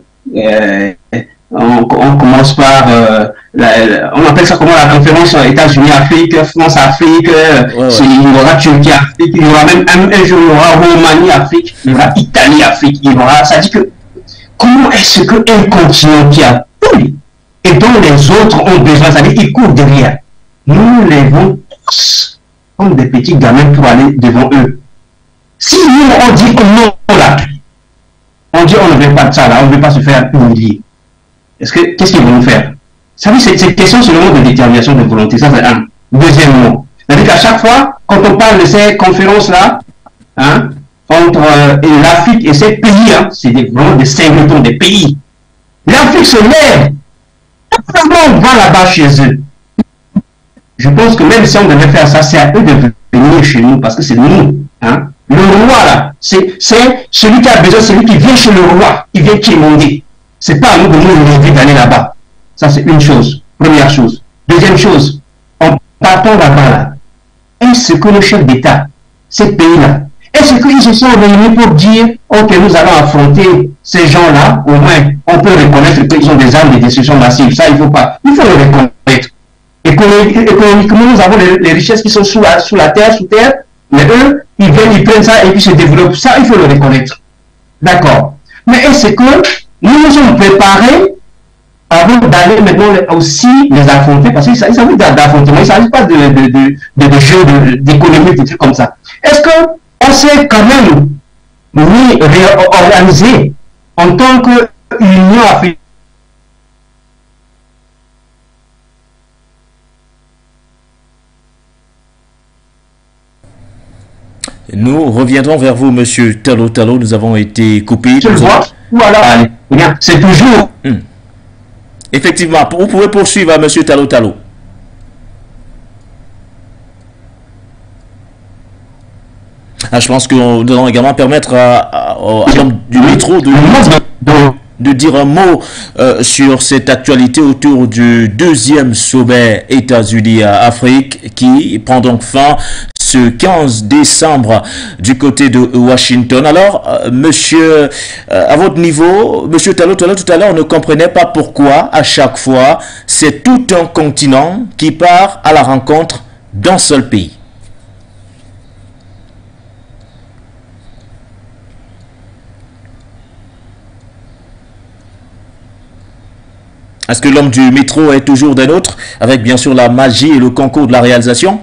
on commence par, on appelle ça comment la conférence États-Unis-Afrique, France-Afrique, il y aura Turquie-Afrique, il y aura même un jour, il y aura Roumanie-Afrique, il y aura Italie-Afrique, il y aura, ça dit que, comment est-ce qu'un continent qui a tout et dont les autres ont besoin, c'est-à-dire qu'ils courent derrière, nous les vont tous comme des petits gamins pour aller devant eux. Si nous on dit que non là, on dit on ne veut pas de ça là, on ne veut pas se faire humilier. Qu'est-ce qu'ils vont nous faire? Ça veut dire c'est question seulement de détermination de volonté, ça c'est un. Deuxièmement, c'est-à-dire qu'à chaque fois, quand on parle de ces conférences là, hein, entre l'Afrique et ces pays, hein, c'est vraiment des singletons des pays. L'Afrique se lève. Comment on va là-bas chez eux? Je pense que même si on devait faire ça, c'est à eux de venir chez nous, parce que c'est nous. Hein? Le roi, là, c'est celui qui a besoin, celui qui vient chez le roi, il vient quémander. C'est pas à nous de nous inviter d'aller là-bas. Ça, c'est une chose. Première chose. Deuxième chose, en partant là-bas, là, est-ce que le chef d'État, ces pays-là, est-ce qu'ils se sont réunis pour dire, ok, nous allons affronter ces gens-là, au moins, on peut reconnaître qu'ils ont des armes de destruction massive. Ça, il faut pas. Il faut le reconnaître. Économiquement, nous avons les richesses qui sont sous la terre, sous terre, mais eux, ils viennent, ils prennent ça et puis se développent. Ça, il faut le reconnaître. D'accord. Mais est-ce que nous nous sommes préparés avant d'aller maintenant aussi les affronter, parce qu'il s'agit d'affrontement, il ne s'agit pas de jeux d'économie, des trucs comme ça. Est-ce qu'on s'est quand même réorganisé en tant qu'Union africaine? Nous reviendrons vers vous, Monsieur Tallo Tallo. Nous avons été coupés. Je le vois. Voilà. C'est toujours. Effectivement, vous pouvez poursuivre, Monsieur Tallo Tallo. Je pense que nous allons également permettre à l'homme du métro de dire un mot sur cette actualité autour du deuxième sommet États-Unis-Afrique qui prend donc fin ce 15 décembre du côté de Washington. Alors, monsieur, à votre niveau, monsieur Tallo Tallo, tout à l'heure, on ne comprenait pas pourquoi, à chaque fois, c'est tout un continent qui part à la rencontre d'un seul pays. Est-ce que l'homme du métro est toujours des nôtres, avec bien sûr la magie et le concours de la réalisation?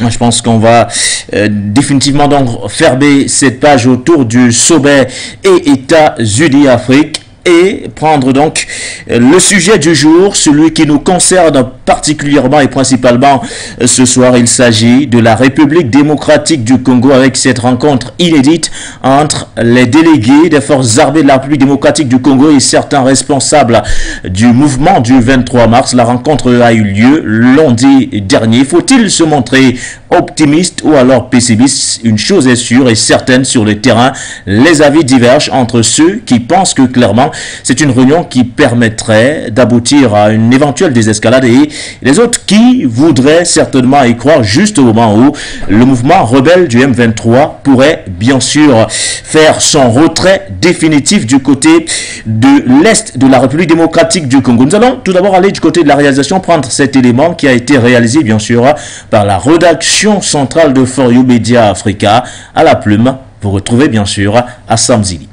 Je pense qu'on va définitivement donc fermer cette page autour du sommet et États-Unis Afrique et prendre donc le sujet du jour, celui qui nous concerne particulièrement et principalement ce soir. Il s'agit de la République démocratique du Congo avec cette rencontre inédite entre les délégués des forces armées de la République démocratique du Congo et certains responsables du mouvement du 23 mars. La rencontre a eu lieu lundi dernier. Faut-il se montrer optimiste ou alors pessimiste? Une chose est sûre et certaine, sur le terrain, les avis divergent entre ceux qui pensent que clairement c'est une réunion qui permettrait d'aboutir à une éventuelle désescalade et les autres qui voudraient certainement y croire juste au moment où le mouvement rebelle du M23 pourrait bien sûr faire son retrait définitif du côté de l'Est de la République démocratique du Congo. Nous allons tout d'abord aller du côté de la réalisation, prendre cet élément qui a été réalisé bien sûr par la rédaction centrale de For You Media Africa. À la plume, vous retrouvez bien sûr à Samzili.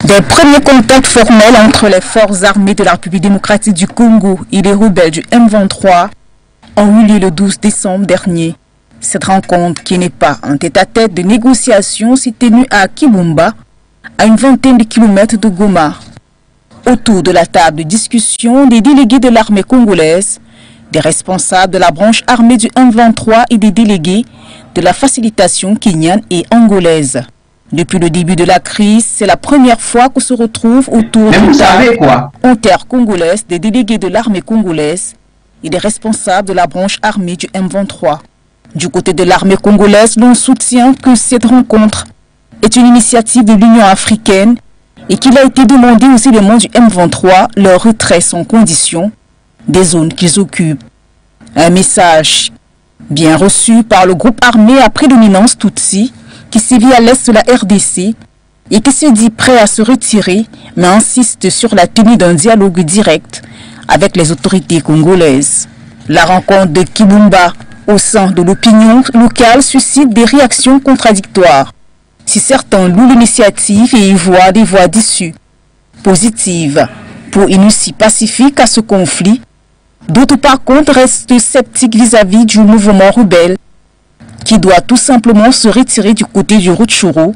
Des premiers contacts formels entre les forces armées de la République démocratique du Congo et les rebelles du M23 ont eu lieu le 12 décembre dernier. Cette rencontre, qui n'est pas un tête-à-tête de négociation, s'est tenue à Kibumba, à une vingtaine de kilomètres de Goma. Autour de la table de discussion, des délégués de l'armée congolaise, des responsables de la branche armée du M23 et des délégués de la facilitation kenyane et angolaise. Depuis le début de la crise, c'est la première fois qu'on se retrouve autour d'une table en terre congolaise des délégués de l'armée congolaise et des responsables de la branche armée du M23. Du côté de l'armée congolaise, l'on soutient que cette rencontre est une initiative de l'Union africaine et qu'il a été demandé aux éléments du M23 leur retrait sans condition des zones qu'ils occupent. Un message bien reçu par le groupe armé à prédominance Tutsi qui sévit à l'est de la RDC et qui se dit prêt à se retirer, mais insiste sur la tenue d'un dialogue direct avec les autorités congolaises. La rencontre de Kibumba au sein de l'opinion locale suscite des réactions contradictoires. Si certains louent l'initiative et y voient des voies d'issue positives pour une issue pacifique à ce conflit, d'autres par contre restent sceptiques vis-à-vis du mouvement rebelle qui doit tout simplement se retirer du côté du Rutshuru.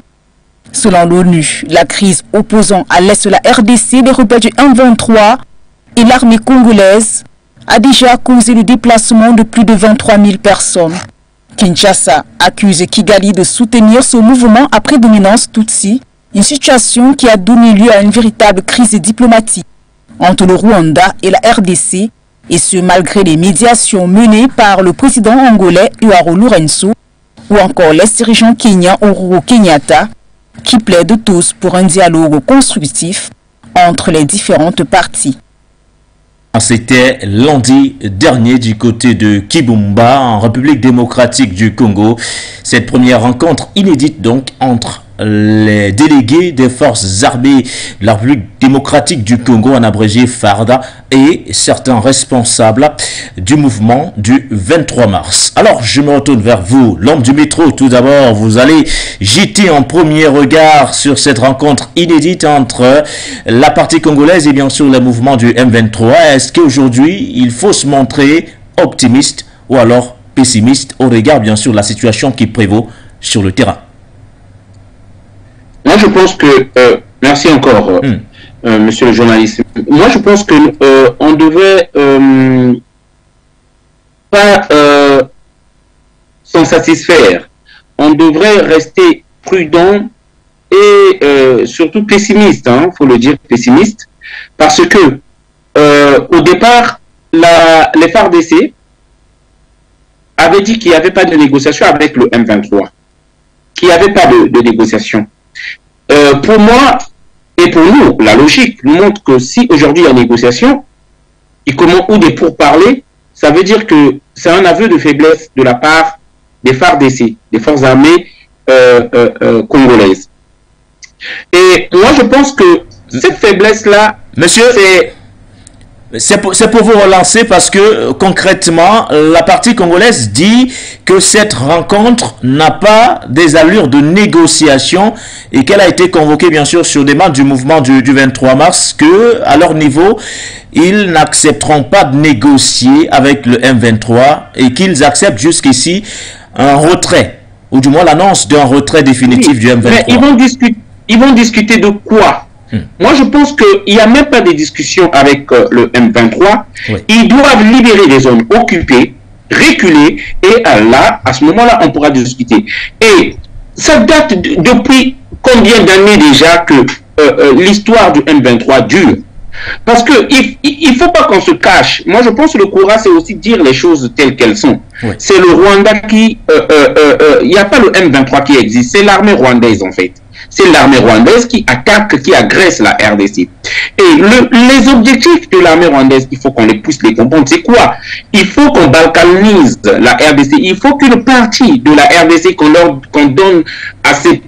Selon l'ONU, la crise opposant à l'est de la RDC les rebelles du M23 et l'armée congolaise a déjà causé le déplacement de plus de 23 000 personnes. Kinshasa accuse Kigali de soutenir ce mouvement à prédominance Tutsi, une situation qui a donné lieu à une véritable crise diplomatique entre le Rwanda et la RDC, et ce malgré les médiations menées par le président angolais Joao Lourenço ou encore l'ex-dirigeant kenyan Uhuru Kenyatta, qui plaident tous pour un dialogue constructif entre les différentes parties. C'était lundi dernier du côté de Kibumba, en République démocratique du Congo. Cette première rencontre inédite donc entre les délégués des forces armées de la République démocratique du Congo, en abrégé FARDA, et certains responsables du mouvement du 23 mars. Alors, je me retourne vers vous, l'homme du métro. Tout d'abord, vous allez jeter un premier regard sur cette rencontre inédite entre la partie congolaise et bien sûr le mouvement du M23. Est-ce qu'aujourd'hui, il faut se montrer optimiste ou alors pessimiste au regard bien sûr de la situation qui prévaut sur le terrain? Moi, je pense que, merci encore, monsieur le journaliste. Moi, je pense que on devait pas s'en satisfaire. On devrait rester prudent et surtout pessimiste, faut le dire pessimiste, parce que au départ, les FARDC avaient dit qu'il n'y avait pas de négociation avec le M23, qu'il n'y avait pas de négociation. Pour moi et pour nous, la logique nous montre que si aujourd'hui il y a négociation, ou des pourparlers, ça veut dire que c'est un aveu de faiblesse de la part des FARDC, des forces armées congolaises. Et moi je pense que Cette faiblesse-là, monsieur, c'est pour vous relancer parce que concrètement, la partie congolaise dit que cette rencontre n'a pas des allures de négociation et qu'elle a été convoquée bien sûr sur demande du mouvement du 23 mars, que à leur niveau, ils n'accepteront pas de négocier avec le M23 et qu'ils acceptent jusqu'ici un retrait, ou du moins l'annonce d'un retrait définitif du M23. Mais ils vont discuter de quoi? Moi, je pense qu'il n'y a même pas de discussion avec le M23. Oui. Ils doivent libérer les zones occupées, reculer, et à ce moment-là, on pourra discuter. Et ça date depuis combien d'années déjà que l'histoire du M23 dure? Parce qu'il ne faut pas qu'on se cache. Moi, je pense que le courage, c'est aussi dire les choses telles qu'elles sont. Oui. C'est le Rwanda qui... Il n'y a pas le M23 qui existe, c'est l'armée rwandaise, en fait. C'est l'armée rwandaise qui attaque, qui agresse la RDC. Et les objectifs de l'armée rwandaise, il faut qu'on les puisse les comprendre. C'est quoi? Il faut qu'on balkanise la RDC. Il faut qu'une partie de la RDC qu'on donne à ces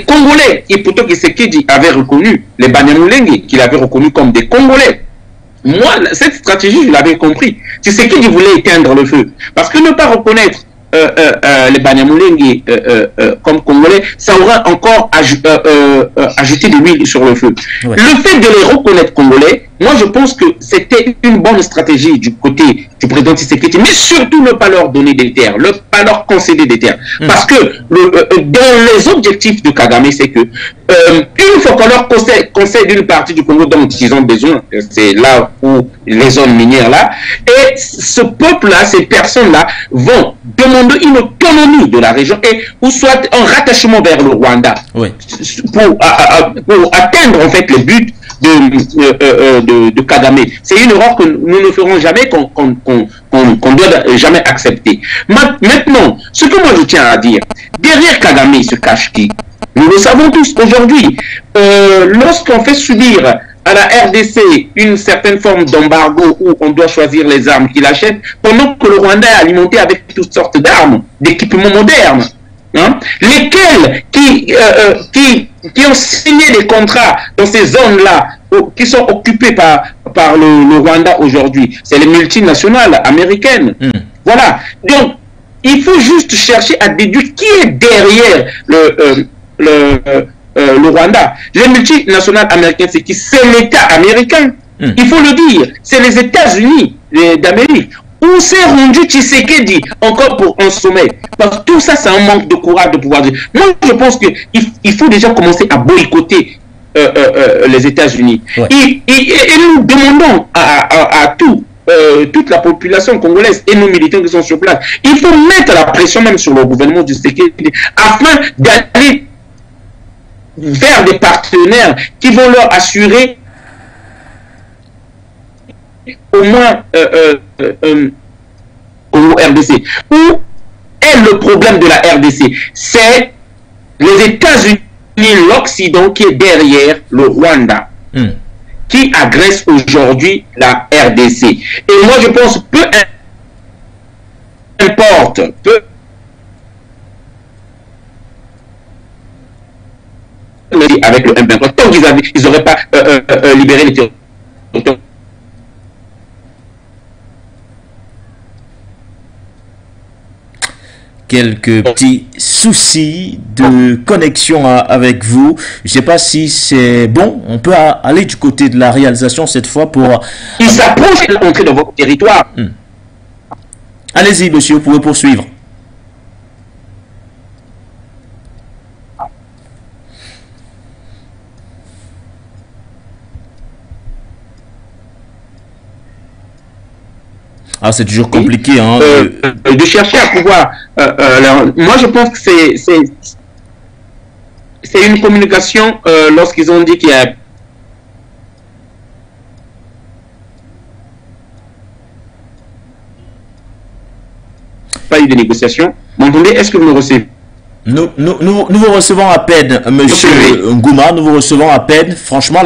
Congolais. Et pourtant Tshisekedi avait reconnu les Banyamulenge, qu'il avait reconnu comme des Congolais. Moi, cette stratégie, je l'avais compris. Tshisekedi voulait éteindre le feu. Parce que ne pas reconnaître les Banyamulenge comme Congolais, ça aura encore ajouté de l'huile sur le feu. Ouais. Le fait de les reconnaître Congolais, moi je pense que c'était une bonne stratégie du côté du président Tshisekedi, mais surtout ne pas leur donner des terres, ne pas leur concéder des terres. Parce que dans les objectifs de Kagame, c'est que une fois qu'on leur concède une partie du Congo dont ils ont besoin, c'est là où les zones minières là, et ce peuple-là, ces personnes-là vont demander une autonomie de la région et ou soit un rattachement vers le Rwanda, oui, pour atteindre en fait le but de Kagame. C'est une erreur que nous ne ferons jamais, qu'on doit jamais accepter. Maintenant, ce que moi je tiens à dire, derrière Kagame se cache qui? Nous le savons tous aujourd'hui. Lorsqu'on fait subir à la RDC une certaine forme d'embargo où on doit choisir les armes qu'il achète, pendant que le Rwanda est alimenté avec toutes sortes d'armes, d'équipements modernes, hein, lesquels qui ont signé des contrats dans ces zones-là, qui sont occupées par le Rwanda aujourd'hui. C'est les multinationales américaines. Voilà. Donc, il faut juste chercher à déduire qui est derrière le Rwanda. Les multinationales américaines, c'est qui? C'est l'État américain. Il faut le dire. C'est les États-Unis d'Amérique. Où s'est rendu Tshisekedi encore pour un sommet? Parce que tout ça, c'est un manque de courage de pouvoir dire. Moi, je pense qu'il faut déjà commencer à boycotter les États-Unis. Ouais. Et nous demandons à toute la population congolaise et nos militants qui sont sur place, il faut mettre la pression même sur le gouvernement du Tshisekedi afin d'aller vers des partenaires qui vont leur assurer au moins au RDC. Où est le problème de la RDC? C'est les États-Unis, l'Occident qui est derrière le Rwanda, qui agresse aujourd'hui la RDC. Et moi je pense, peu importe, avec le M23, tant qu'ils n'auraient pas libéré les territoires. Quelques petits soucis de connexion avec vous. Je ne sais pas si c'est bon. On peut aller du côté de la réalisation cette fois pour... Ils s'approchent de l'entrée dans votre territoire. Allez-y, monsieur, vous pouvez poursuivre. Ah, c'est toujours compliqué. Hein, de chercher à pouvoir... moi, je pense que c'est une communication lorsqu'ils ont dit qu'il y a... pas eu de négociation. M'entendez? Est-ce que vous me recevez? Nous vous recevons à peine, monsieur Ngouma, nous vous recevons à peine. Franchement,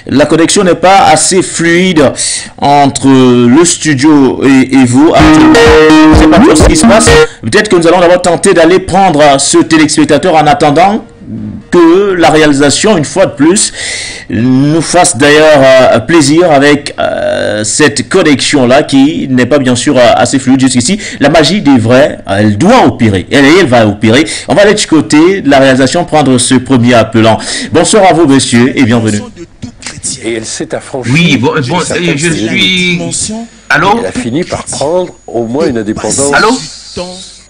la connexion n'est pas assez fluide entre le studio et vous. Je ne sais pas trop ce qui se passe. Peut-être que nous allons d'abord tenter d'aller prendre ce téléspectateur en attendant que la réalisation, une fois de plus, nous fasse d'ailleurs plaisir avec cette connexion-là qui n'est pas bien sûr assez fluide jusqu'ici. La magie des vrais, elle doit opérer. Elle va opérer. On va aller du côté de la réalisation prendre ce premier appelant. Bonsoir à vous, monsieur, et bienvenue. Et elle s'est affranchie. Oui, je suis... Allô? Elle a fini par prendre au moins une indépendance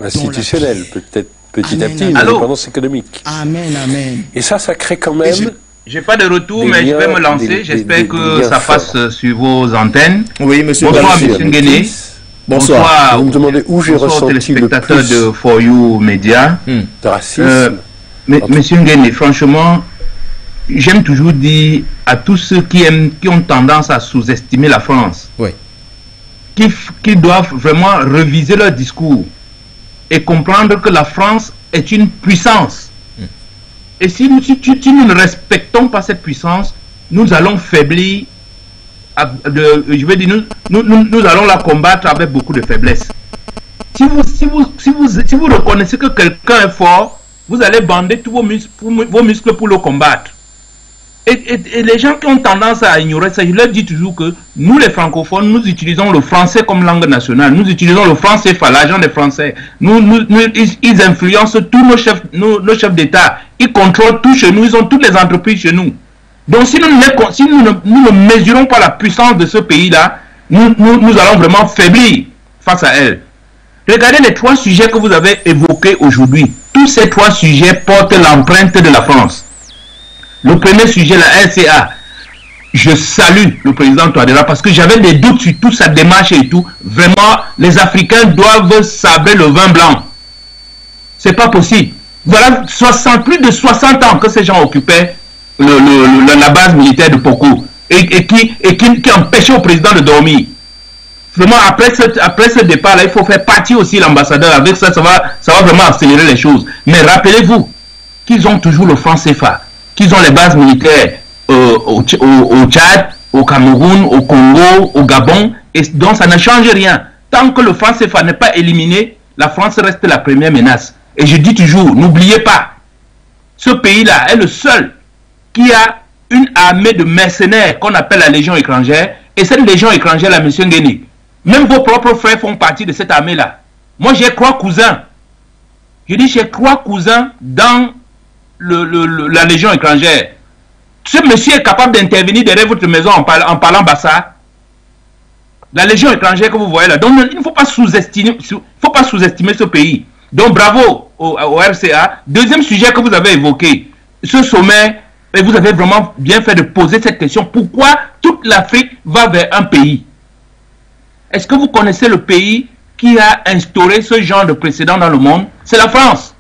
institutionnelle, peut-être petit à petit, une indépendance économique. Amen, amen. Et ça crée quand même... J'ai pas de retour, mais je vais me lancer. J'espère que ça passe sur vos antennes. Oui, monsieur. Bonsoir, monsieur Nguéné. Bonsoir. Vous me demandez où j'ai ressenti le téléspectateurs plus de For You Media. de racisme. Monsieur Nguéné, franchement, j'aime toujours dire à tous ceux qui ont tendance à sous-estimer la France, qui doivent vraiment reviser leur discours et comprendre que la France est une puissance. Et si nous ne respectons pas cette puissance, nous allons faiblir, je veux dire, nous allons la combattre avec beaucoup de faiblesse. Si vous reconnaissez que quelqu'un est fort, vous allez bander tous vos muscles pour le combattre. Et les gens qui ont tendance à ignorer ça, je leur dis toujours que nous les francophones, nous utilisons le français comme langue nationale, nous utilisons le franc CFA, l'argent des Français, ils influencent tous nos chefs d'État, ils contrôlent tout chez nous, ils ont toutes les entreprises chez nous. Donc si nous ne mesurons pas la puissance de ce pays-là, nous allons vraiment faiblir face à elle. Regardez les 3 sujets que vous avez évoqués aujourd'hui. Tous ces 3 sujets portent l'empreinte de la France. Le premier sujet, la RCA, je salue le président Touadéra parce que j'avais des doutes sur toute sa démarche et tout. Vraiment, les Africains doivent sabrer le vin blanc. C'est pas possible. Voilà plus de 60 ans que ces gens occupaient la base militaire de Poko et qui empêchait au président de dormir. Vraiment, après ce départ-là, il faut faire partie aussi l'ambassadeur. Avec ça, ça va vraiment accélérer les choses. Mais rappelez-vous qu'ils ont toujours le franc CFA, qu'ils ont les bases militaires au Tchad, au Cameroun, au Congo, au Gabon, et donc ça ne change rien. Tant que le franc CFA n'est pas éliminé, la France reste la première menace. Et je dis toujours, n'oubliez pas, ce pays-là est le seul qui a une armée de mercenaires qu'on appelle la Légion étrangère, et cette Légion étrangère-là, M. Nguéné, même vos propres frères font partie de cette armée-là. Moi, j'ai 3 cousins. Je dis, j'ai 3 cousins dans la Légion étrangère. Ce monsieur est capable d'intervenir derrière votre maison en parlant bassa. La Légion étrangère que vous voyez là. Donc, il ne faut pas sous-estimer ce pays. Donc, bravo au RCA. Deuxième sujet que vous avez évoqué, ce sommet, et vous avez vraiment bien fait de poser cette question. Pourquoi toute l'Afrique va vers un pays? Est-ce que vous connaissez le pays qui a instauré ce genre de précédent dans le monde? C'est la France.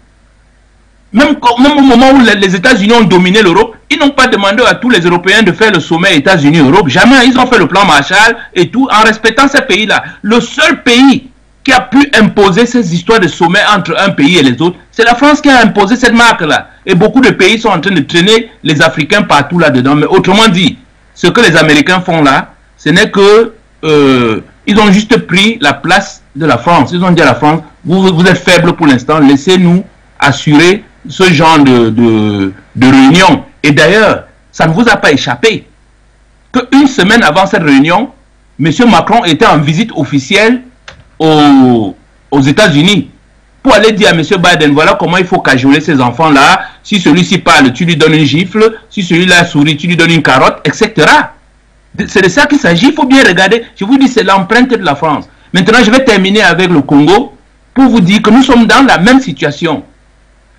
Même au moment où les États-Unis ont dominé l'Europe, ils n'ont pas demandé à tous les Européens de faire le sommet États-Unis-Europe. Jamais. Ils ont fait le plan Marshall et tout en respectant ces pays-là. Le seul pays qui a pu imposer ces histoires de sommet entre un pays et les autres, c'est la France qui a imposé cette marque-là. Et beaucoup de pays sont en train de traîner les Africains partout là-dedans. Mais autrement dit, ce que les Américains font là, ce n'est que... ils ont juste pris la place de la France. Ils ont dit à la France, vous êtes faible pour l'instant, laissez-nous assurer ce genre de réunion. Et d'ailleurs, ça ne vous a pas échappé qu'une semaine avant cette réunion, M. Macron était en visite officielle aux États-Unis pour aller dire à M. Biden, voilà comment il faut cajoler ces enfants-là. Si celui-ci parle, tu lui donnes une gifle. Si celui-là sourit, tu lui donnes une carotte, etc. C'est de ça qu'il s'agit. Il faut bien regarder. Je vous dis, c'est l'empreinte de la France. Maintenant, je vais terminer avec le Congo pour vous dire que nous sommes dans la même situation.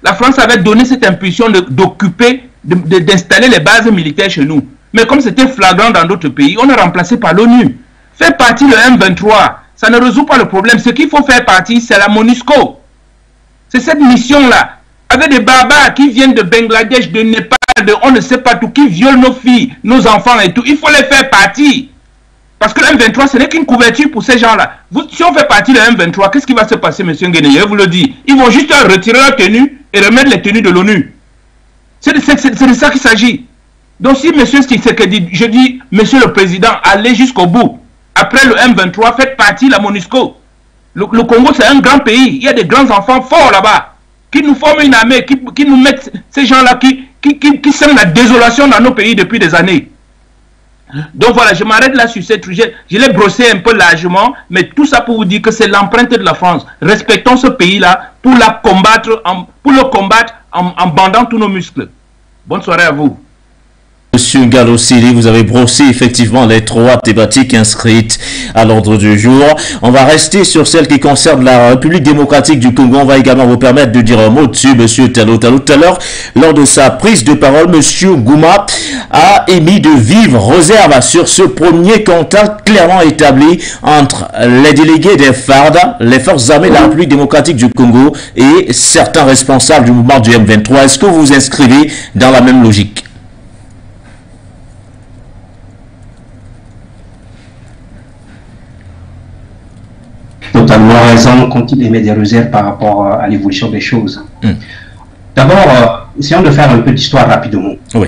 La France avait donné cette impulsion d'occuper, d'installer les bases militaires chez nous. Mais comme c'était flagrant dans d'autres pays, on est remplacé par l'ONU. Faire partie le M23, ça ne résout pas le problème. Ce qu'il faut faire partie, c'est la MONUSCO. C'est cette mission-là, avec des barbares qui viennent de Bangladesh, de Népal, on ne sait pas tout, qui violent nos filles, nos enfants et tout. Il faut les faire partie. Parce que le M23, ce n'est qu'une couverture pour ces gens-là. Si on fait partie de M23, qu'est-ce qui va se passer, M. Nguéné? Je vous le dis. Ils vont juste retirer leur tenue et remettre les tenues de l'ONU. C'est de ça qu'il s'agit. Donc si M. Tshisekedi, je dis, M. le Président, allez jusqu'au bout. Après le M23, faites partie de la MONUSCO. Le Congo, c'est un grand pays. Il y a des grands enfants forts là-bas qui nous forment une armée, qui nous mettent ces gens-là qui sèment la désolation dans nos pays depuis des années. Donc voilà, je m'arrête là sur cette sujet. Je l'ai brossé un peu largement, mais tout ça pour vous dire que c'est l'empreinte de la France. Respectons ce pays-là pour le combattre en bandant tous nos muscles. Bonne soirée à vous. Monsieur Gallo Sili, vous avez brossé effectivement les trois thématiques inscrites à l'ordre du jour. On va rester sur celle qui concerne la République démocratique du Congo. On va également vous permettre de dire un mot dessus, monsieur Tallo. Tout à l'heure, lors de sa prise de parole, monsieur Gouma a émis de vives réserves sur ce premier contact clairement établi entre les délégués des FARD, les forces armées de la République démocratique du Congo, et certains responsables du mouvement du M23. Est-ce que vous vous inscrivez dans la même logique? Totalement raison quand il émet des réserves par rapport à l'évolution des choses. D'abord, essayons de faire un peu d'histoire rapidement. Oui.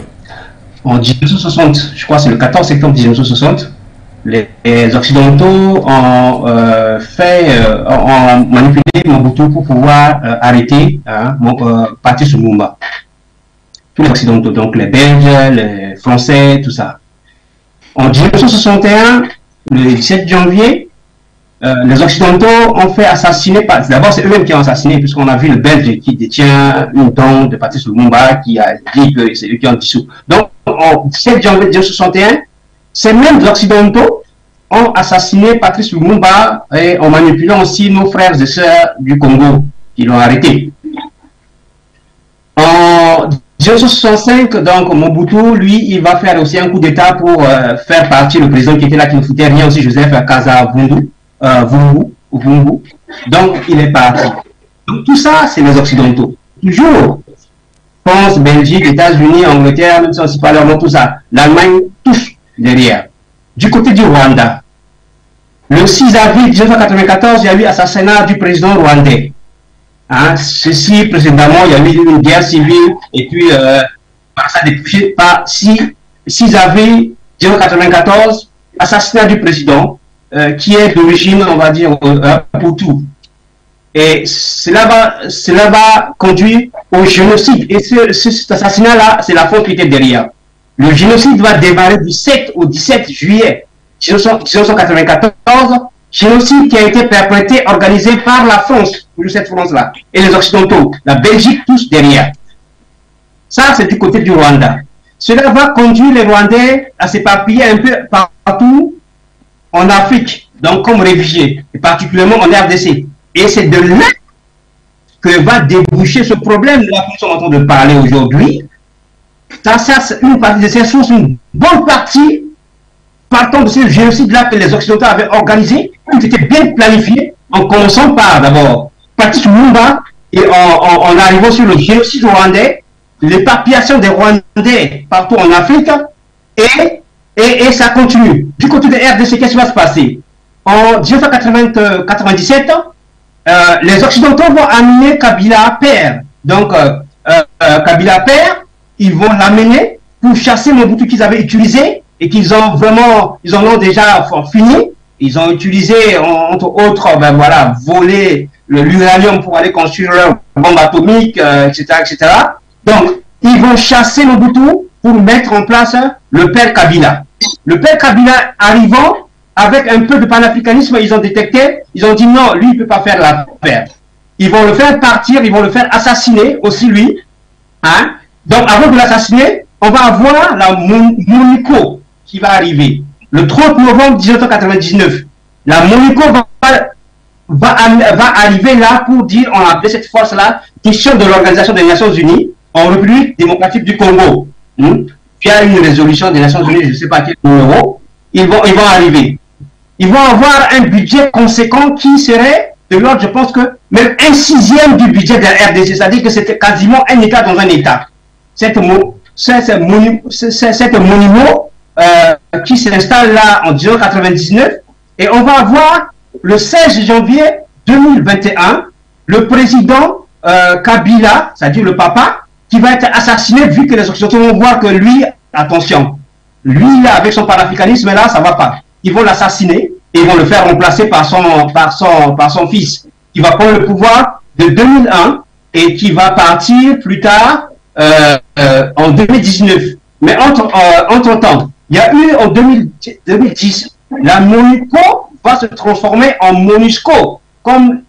En 1960, je crois que c'est le 14 septembre 1960, les Occidentaux ont manipulé Mobutu pour pouvoir arrêter Patrice Lumumba. Tous les Occidentaux, donc les Belges, les Français, tout ça. En 1961, le 17 janvier, les Occidentaux ont fait assassiner, d'abord c'est eux-mêmes qui ont assassiné, puisqu'on a vu le Belge qui détient une tombe de Patrice Lumumba qui a dit que c'est eux qui ont dissous. Donc, en 17 janvier 1961, ces mêmes Occidentaux ont assassiné Patrice Lumumba et en manipulant aussi nos frères et sœurs du Congo qui l'ont arrêté. En 1965, donc Mobutu, lui, il va faire aussi un coup d'État pour faire partir le président qui était là, qui ne foutait rien aussi, Joseph Kasa-Vungu. Donc il est parti. Donc tout ça, c'est les Occidentaux. Toujours, France, Belgique, États-Unis, Angleterre, même si on ne parle pas tout ça, l'Allemagne, tous derrière. Du côté du Rwanda, le 6 avril 1994, il y a eu assassinat du président rwandais. Ceci, précédemment, il y a eu une guerre civile, et puis ça a débouché par 6 avril 1994, assassinat du président. Qui est d'origine, on va dire, Hutu. Et cela va conduire au génocide. Et cet assassinat-là, c'est la France qui était derrière. Le génocide va démarrer du 7 au 17 juillet 1994. Génocide qui a été perpétré, organisé par la France, cette France-là, et les Occidentaux, la Belgique, tous derrière. Ça, c'est du côté du Rwanda. Cela va conduire les Rwandais à s'éparpiller un peu partout en Afrique, donc comme réfugiés, et particulièrement en RDC. Et c'est de là que va déboucher ce problème de la que nous sommes en train de parler aujourd'hui. Ça c'est une partie de ces sources, une bonne partie, partant de ce génocide-là que les Occidentaux avaient organisé, qui était bien planifié, en commençant par d'abord Patrice Lumumba, et en arrivant sur le génocide rwandais, l'éparpillation des Rwandais partout en Afrique, et ça continue. Du côté de RDC, qu'est-ce qui va se passer? En 1997, les Occidentaux vont amener Kabila père. Donc, Kabila père, ils vont l'amener pour chasser Mobutu qu'ils avaient utilisé et qu'ils ont vraiment, ils en ont déjà fini. Ils ont utilisé, entre autres, volé l'uranium pour aller construire leur bombe atomique, etc., etc. Donc, ils vont chasser Mobutu pour mettre en place le père Kabila. Le père Kabila arrivant, avec un peu de panafricanisme, ils ont détecté, ils ont dit non, lui, il ne peut pas faire l'affaire. Ils vont le faire partir, ils vont le faire assassiner aussi, lui. Donc, avant de l'assassiner, on va avoir la MONUCO qui va arriver. Le 30 novembre 1999, la MONUCO va arriver là pour dire, on a appelé cette force-là, question de l'Organisation des Nations Unies en République démocratique du Congo. Via une résolution des Nations Unies, je ne sais pas quel numéro, ils vont arriver. Ils vont avoir un budget conséquent qui serait de l'ordre, je pense que même 1/6 du budget de la RDC, c'est-à-dire que c'était quasiment un État dans un État. Cette monument qui s'installe là en 1999, et on va avoir le 16 janvier 2021, le président Kabila, c'est-à-dire le papa, qui va être assassiné, vu que les Occidentaux vont voir que lui, attention, lui, là, avec son panafricanisme, là, ça va pas. Ils vont l'assassiner et ils vont le faire remplacer par son fils, qui va prendre le pouvoir de 2001 et qui va partir plus tard en 2019. Mais entre-temps, il y a eu en 2010, la MONUSCO va se transformer en MONUSCO, comme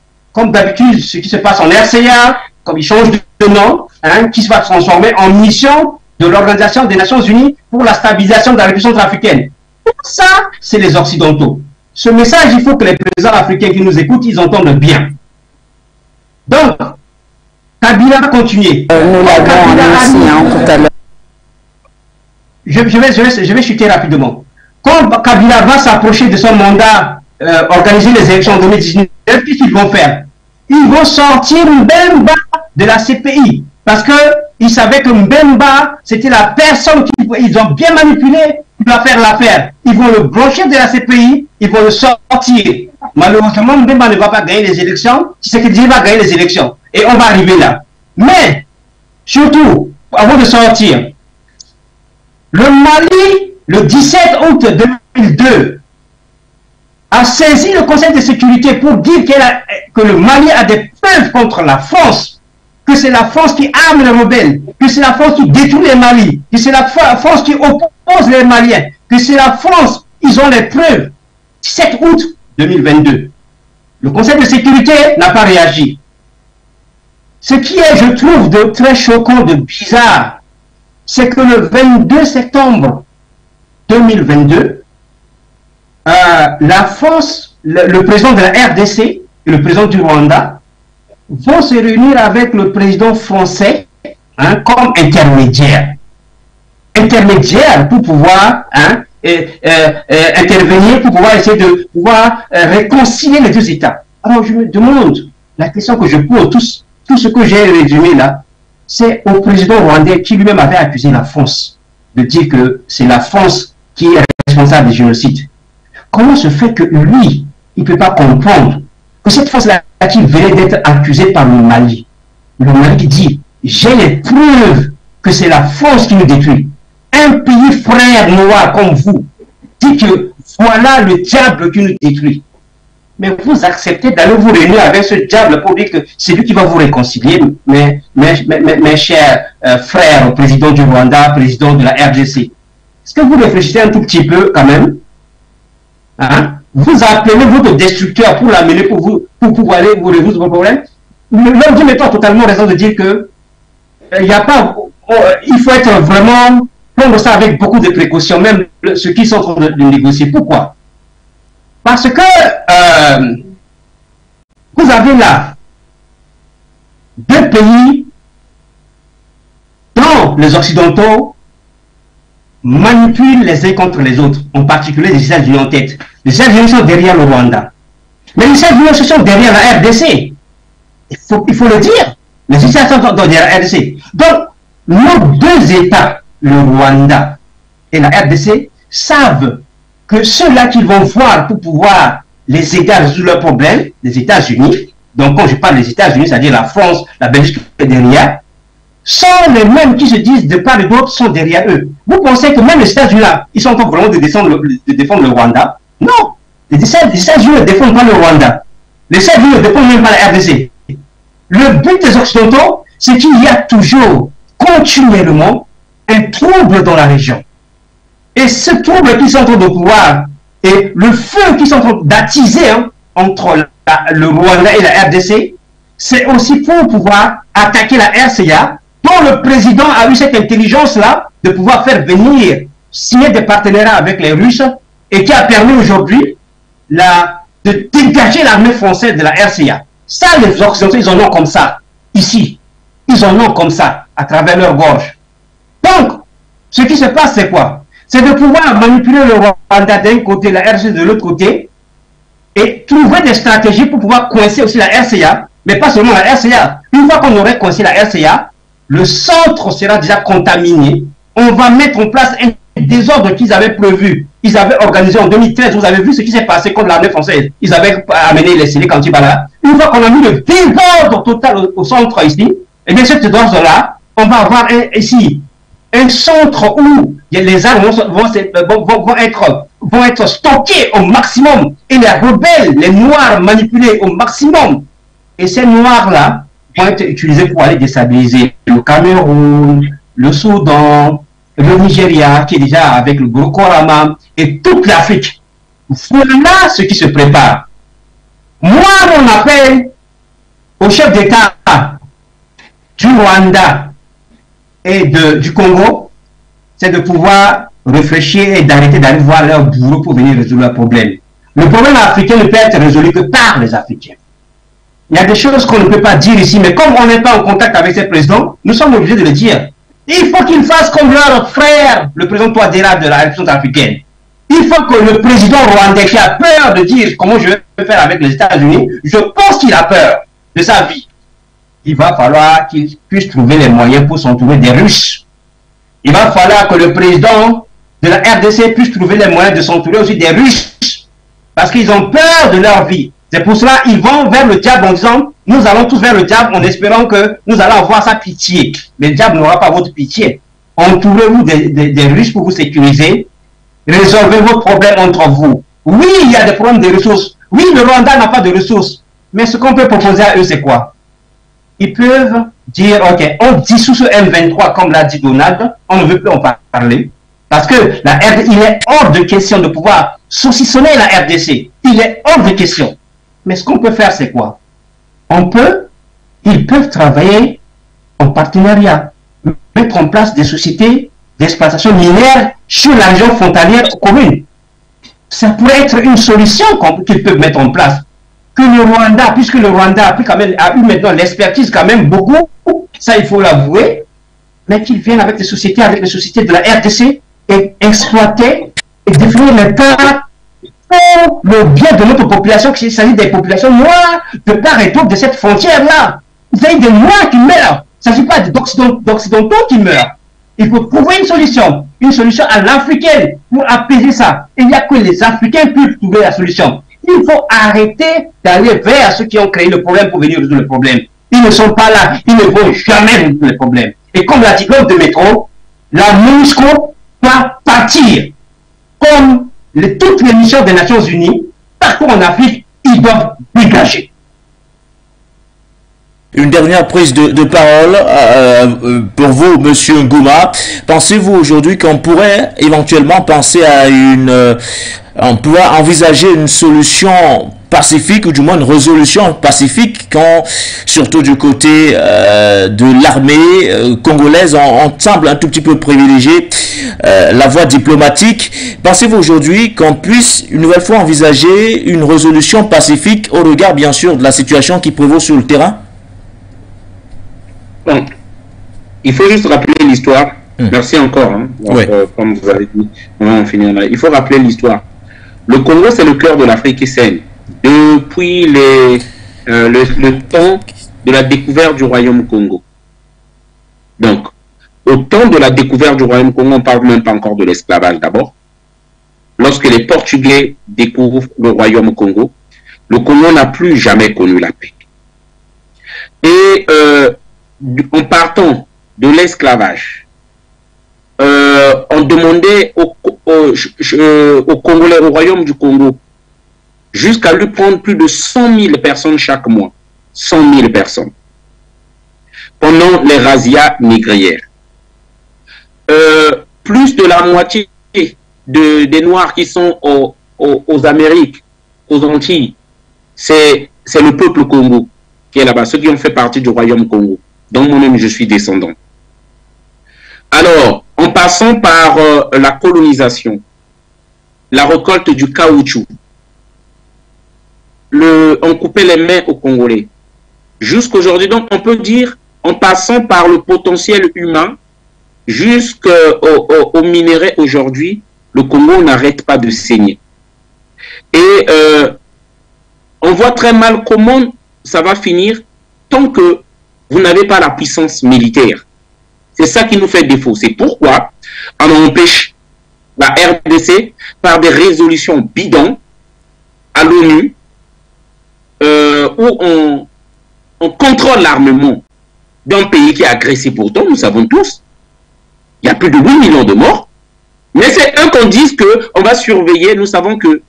d'habitude ce qui se passe en RCA, comme il change de nom, hein, qui va se transformer en mission de l'Organisation des Nations Unies pour la stabilisation de la République centrafricaine. Tout ça, c'est les Occidentaux. Ce message, il faut que les présidents africains qui nous écoutent, ils entendent bien. Donc, Kabila va continuer. Nous l'avons annoncé tout à l'heure. Je vais chuter rapidement. Quand Kabila va s'approcher de son mandat, organiser les élections en 2019, qu'est-ce qu'ils vont faire? Ils vont sortir Mbemba de la CPI. Parce qu'ils savaient que Mbemba, c'était la personne qu'ils ont bien manipulé pour faire l'affaire. Ils vont le brancher de la CPI, ils vont le sortir. Malheureusement, Mbemba ne va pas gagner les élections. Tshisekedi va gagner les élections. Et on va arriver là. Mais, surtout, avant de sortir, le Mali, le 17 août 2002, a saisi le Conseil de sécurité pour dire que le Mali a des preuves contre la France, que c'est la France qui arme les rebelles, que c'est la France qui détruit les Mali, que c'est la France qui oppose les Maliens, que c'est la France, ils ont les preuves. 17 août 2022. Le Conseil de sécurité n'a pas réagi. Ce qui est, je trouve, de très choquant, de bizarre, c'est que le 22 septembre 2022, la France, le président de la RDC et le président du Rwanda vont se réunir avec le président français, hein, comme intermédiaire. Intermédiaire pour pouvoir intervenir, pour pouvoir essayer de pouvoir réconcilier les deux États. Alors je me demande, la question que je pose, tout ce que j'ai résumé là, c'est au président rwandais qui lui-même avait accusé la France de dire que c'est la France qui est responsable du génocide. Comment se fait que lui, il ne peut pas comprendre que cette France-là qui venait d'être accusée par le Mali qui dit, j'ai les preuves que c'est la France qui nous détruit. Un pays frère noir comme vous dit que voilà le diable qui nous détruit. Mais vous acceptez d'aller vous réunir avec ce diable pour dire que c'est lui qui va vous réconcilier, mes chers frères, président du Rwanda, président de la RDC. Est-ce que vous réfléchissez un tout petit peu quand même? Hein? Vous appelez votre destructeur pour l'amener pour pouvoir aller vous résoudre vos problèmes. L'homme dit maintenant totalement raison de dire que il faut être vraiment prendre ça avec beaucoup de précautions, même ceux qui sont en train de négocier. Pourquoi? Parce que vous avez là deux pays dont les Occidentaux manipulent les uns contre les autres, en particulier les États-Unis en tête. Les États-Unis sont derrière le Rwanda. Mais les États-Unis sont derrière la RDC. Il faut le dire. Les États-Unis sont derrière la RDC. Donc, nos deux États, le Rwanda et la RDC, savent que ceux-là qu'ils vont voir pour pouvoir les aider à résoudre leurs problèmes, les États-Unis, donc quand je parle des États-Unis, c'est-à-dire la France, la Belgique et derrière, sont les mêmes qui se disent de part et d'autre sont derrière eux. Vous pensez que même les États-Unis là, ils sont en train vraiment de défendre le Rwanda? Non, les États-Unis ne défendent pas le Rwanda. Les États-Unis ne défendent même pas la RDC. Le but des Occidentaux, c'est qu'il y a toujours, continuellement, un trouble dans la région. Et ce trouble qu'ils sont en train de pouvoir, et le feu qu'ils sont en train d'attiser entre le Rwanda et la RDC, c'est aussi pour pouvoir attaquer la RCA, dont le président a eu cette intelligence-là de pouvoir faire venir, signer des partenariats avec les Russes, et qui a permis aujourd'hui de dégager l'armée française de la RCA. Ça, les Occidentaux, ils en ont comme ça, ici. Ils en ont comme ça, à travers leur gorge. Donc, ce qui se passe, c'est quoi? C'est de pouvoir manipuler le Rwanda d'un côté, la RCA de l'autre côté, et trouver des stratégies pour pouvoir coincer aussi la RCA, mais pas seulement la RCA. Une fois qu'on aurait coincé la RCA, le centre sera déjà contaminé. On va mettre en place un désordre qu'ils avaient prévu. Ils avaient organisé en 2013, vous avez vu ce qui s'est passé contre l'armée française. Ils avaient amené les Sénégal Antibala. Une fois qu'on a mis le désordre total au centre ici, et bien cet désordre-là, on va avoir ici un centre où les armes vont être stockées au maximum et les rebelles, les noirs manipulés au maximum. Et ces noirs-là, vont être utilisés pour aller déstabiliser le Cameroun, le Soudan, le Nigeria, qui est déjà avec le Boko Haram, et toute l'Afrique. Voilà ce qui se prépare. Moi, mon appel au chef d'État du Rwanda et du Congo, c'est de pouvoir réfléchir et d'arrêter d'aller voir leur boulot pour venir résoudre le problème. Le problème africain ne peut être résolu que par les Africains. Il y a des choses qu'on ne peut pas dire ici, mais comme on n'est pas en contact avec ces présidents, nous sommes obligés de le dire. Il faut qu'ils fassent comme leur frère, le président Touadéra de la République africaine. Il faut que le président rwandais qui a peur de dire comment je vais faire avec les États-Unis, je pense qu'il a peur de sa vie. Il va falloir qu'il puisse trouver les moyens pour s'entourer des Russes. Il va falloir que le président de la RDC puisse trouver les moyens de s'entourer aussi des Russes. Parce qu'ils ont peur de leur vie. C'est pour cela qu'ils vont vers le diable en disant, nous allons tous vers le diable en espérant que nous allons avoir sa pitié. Mais le diable n'aura pas votre pitié. Entourez-vous des Russes pour vous sécuriser. Résolvez vos problèmes entre vous. Oui, il y a des problèmes de ressources. Oui, le Rwanda n'a pas de ressources. Mais ce qu'on peut proposer à eux, c'est quoi? Ils peuvent dire, ok, on dissout ce M23, comme l'a dit Donald, on ne veut plus en parler. Parce que il est hors de question de pouvoir saucissonner la RDC. Il est hors de question. Mais ce qu'on peut faire, c'est quoi? Ils peuvent travailler en partenariat, mettre en place des sociétés d'exploitation minière sur la région frontalière commune. Ça pourrait être une solution qu'ils peuvent mettre en place. Que le Rwanda, puisque le Rwanda a eu maintenant l'expertise quand même beaucoup, ça il faut l'avouer, mais qu'ils viennent avec les sociétés de la RDC et exploiter et définir les cas pour le bien de notre population, qu'il s'agit des populations noires de part et d'autre de cette frontière-là. Il s'agit des noirs qui meurent. Il ne s'agit pas d'occidentaux qui meurent. Il faut trouver une solution à l'africaine pour apaiser ça. Il n'y a que les Africains qui peuvent trouver la solution. Il faut arrêter d'aller vers ceux qui ont créé le problème pour venir résoudre le problème. Ils ne sont pas là, ils ne vont jamais résoudre le problème. Et comme l'a dit l'homme de métro, la MONUSCO doit partir. Comme toutes les missions des Nations Unies, partout en Afrique, ils doivent dégager. Une dernière prise de parole pour vous, Monsieur Ngouma. Pensez-vous aujourd'hui qu'on pourrait éventuellement penser à on pourrait envisager une solution pacifique, ou du moins une résolution pacifique, quand, surtout du côté de l'armée congolaise, on semble un tout petit peu privilégier la voie diplomatique. Pensez-vous aujourd'hui qu'on puisse une nouvelle fois envisager une résolution pacifique au regard, bien sûr, de la situation qui prévaut sur le terrain? Bon, il faut juste rappeler l'histoire. Merci encore. Hein. Donc, comme vous avez dit, on va en finir là. Il faut rappeler l'histoire. Le Congo, c'est le cœur de l'Afrique saine. Depuis le temps de la découverte du Royaume Congo. Donc, au temps de la découverte du Royaume Congo, on ne parle même pas encore de l'esclavage d'abord. Lorsque les Portugais découvrent le Royaume Congo, le Congo n'a plus jamais connu la paix. Et en partant de l'esclavage, on demandait aux Congolais, au Royaume du Congo, jusqu'à lui prendre plus de 100 000 personnes chaque mois. 100 000 personnes. Pendant les razzias négrières. Plus de la moitié des Noirs qui sont aux Amériques, aux Antilles, c'est le peuple Congo qui est là-bas, ceux qui ont fait partie du Royaume Congo, dont moi-même je suis descendant. Alors, en passant par la colonisation, la récolte du caoutchouc, on coupait les mains aux Congolais. Jusqu'aujourd'hui, donc on peut dire, en passant par le potentiel humain, jusqu'au minerai aujourd'hui, le Congo n'arrête pas de saigner. Et on voit très mal comment ça va finir tant que vous n'avez pas la puissance militaire. C'est ça qui nous fait défaut. C'est pourquoi on empêche la RDC par des résolutions bidons à l'ONU où on contrôle l'armement d'un pays qui est agressé. Pourtant, nous savons tous, il y a plus de 8 millions de morts. Mais c'est eux qu'on dise qu'on va surveiller. Nous savons que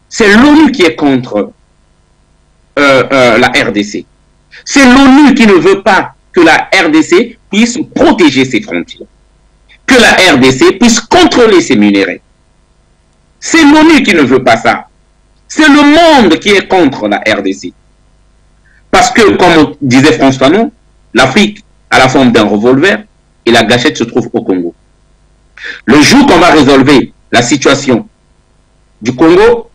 c'est l'ONU qui est contre la RDC. C'est l'ONU qui ne veut pas que la RDC puisse protéger ses frontières, que la RDC puisse contrôler ses minerais. C'est l'ONU qui ne veut pas ça. C'est le monde qui est contre la RDC. Parce que, comme disait François Fanon, l'Afrique a la forme d'un revolver et la gâchette se trouve au Congo. Le jour qu'on va résolver la situation du Congo,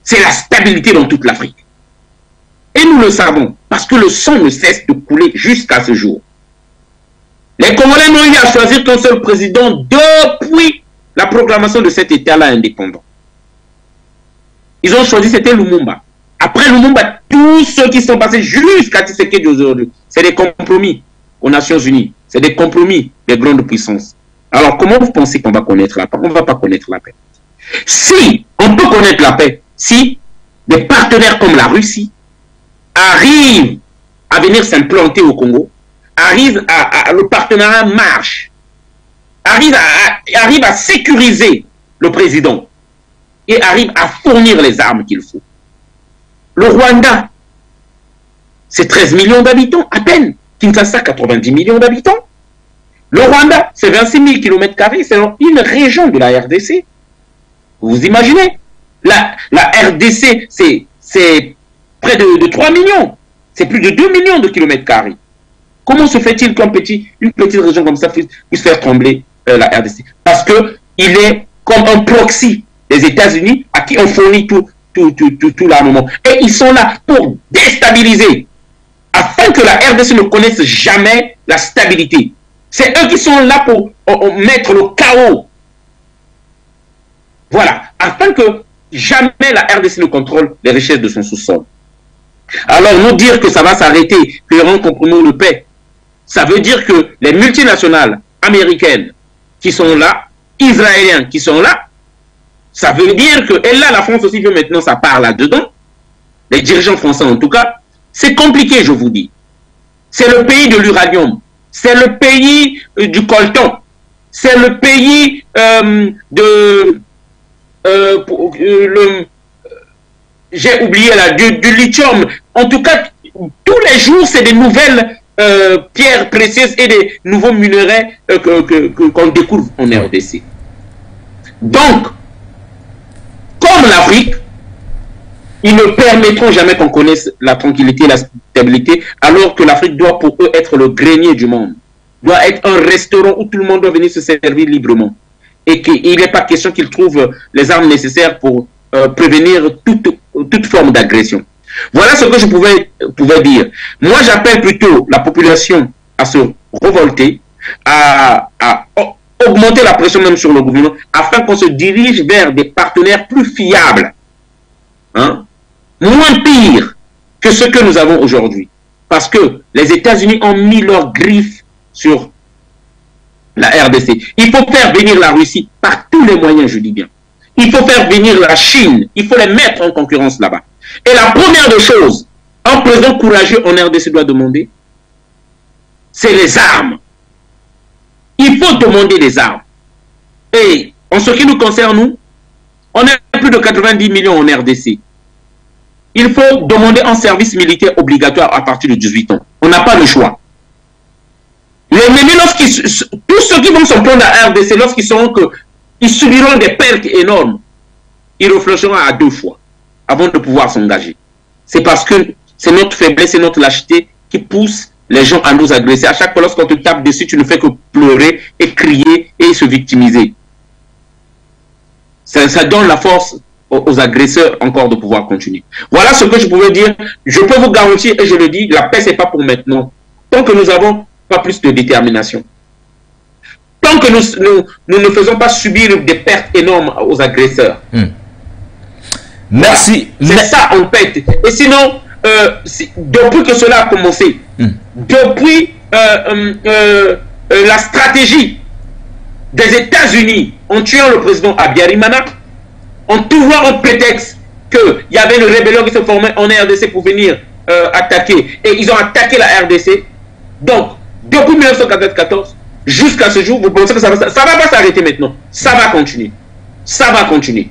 c'est la stabilité dans toute l'Afrique. Et nous le savons, parce que le sang ne cesse de couler jusqu'à ce jour. Les Congolais n'ont eu à choisir qu'un seul président depuis la proclamation de cet État-là indépendant. Ils ont choisi, c'était Lumumba. Après Lumumba, tous ceux qui sont passés jusqu'à Tshisekedi aujourd'hui, c'est des compromis aux Nations Unies. C'est des compromis des grandes puissances. Alors, comment vous pensez qu'on va connaître la paix? On ne va pas connaître la paix. Si on peut connaître la paix, si des partenaires comme la Russie arrivent à venir s'implanter au Congo, arrivent à le partenariat marche, arrivent à sécuriser le président et arrivent à fournir les armes qu'il faut. Le Rwanda, c'est 13 millions d'habitants à peine. Kinshasa, 90 millions d'habitants. Le Rwanda, c'est 26 000 km², c'est une région de la RDC. Vous imaginez? La RDC, c'est près de 3 millions. C'est plus de 2 millions de km². Comment se fait-il qu'une petite région comme ça puisse faire trembler la RDC? Parce qu'il est comme un proxy des États-Unis à qui on fournit tout l'armement. Et ils sont là pour déstabiliser, afin que la RDC ne connaisse jamais la stabilité. C'est eux qui sont là pour mettre le chaos. Voilà, afin que jamais la RDC ne contrôle les richesses de son sous-sol. Alors, nous dire que ça va s'arrêter, qu'il y aura un compromis de paix, ça veut dire que les multinationales américaines qui sont là, israéliens qui sont là, ça veut dire que, et là, la France aussi veut maintenant sa part là-dedans, les dirigeants français en tout cas, c'est compliqué, je vous dis. C'est le pays de l'uranium, c'est le pays du coltan, c'est le pays j'ai oublié là, du lithium. En tout cas, tous les jours, c'est des nouvelles pierres précieuses et des nouveaux minerais qu'on découvre en RDC. Donc, comme l'Afrique, ils ne permettront jamais qu'on connaisse la tranquillité et la stabilité, alors que l'Afrique doit pour eux être le grenier du monde, doit être un restaurant où tout le monde doit venir se servir librement. Et qu'il n'est pas question qu'ils trouvent les armes nécessaires pour prévenir toute forme d'agression. Voilà ce que je pouvais dire. Moi, j'appelle plutôt la population à se révolter, à augmenter la pression même sur le gouvernement, afin qu'on se dirige vers des partenaires plus fiables, hein, moins pires que ce que nous avons aujourd'hui. Parce que les États-Unis ont mis leurs griffes sur la RDC. Il faut faire venir la Russie par tous les moyens, je dis bien. Il faut faire venir la Chine. Il faut les mettre en concurrence là-bas. Et la première des choses, un président courageux en RDC doit demander, c'est les armes. Il faut demander des armes. Et en ce qui nous concerne, nous, on est plus de 90 millions en RDC. Il faut demander un service militaire obligatoire à partir de 18 ans. On n'a pas le choix. Les ennemis, tous ceux qui vont s'en prendre à RDC, lorsqu'ils sauront qu'ils subiront des pertes énormes, ils réfléchiront à 2 fois avant de pouvoir s'engager. C'est parce que c'est notre faiblesse et notre lâcheté qui pousse les gens à nous agresser. À chaque fois, lorsqu'on te tape dessus, tu ne fais que pleurer et crier et se victimiser. Ça donne la force aux agresseurs encore de pouvoir continuer. Voilà ce que je pouvais dire. Je peux vous garantir, et je le dis, la paix, ce n'est pas pour maintenant. Tant que nous n'avons pas plus de détermination, tant que nous ne faisons pas subir des pertes énormes aux agresseurs. Merci. C'est ça en fait. Et sinon, depuis que cela a commencé, depuis la stratégie des États-Unis en tuant le président Abiyarimana, en trouvant un prétexte qu'il y avait une rébellion qui se formait en RDC pour venir attaquer, et ils ont attaqué la RDC. Donc, depuis 1994 jusqu'à ce jour, vous pensez que ça va pas s'arrêter maintenant? Ça va continuer. Ça va continuer.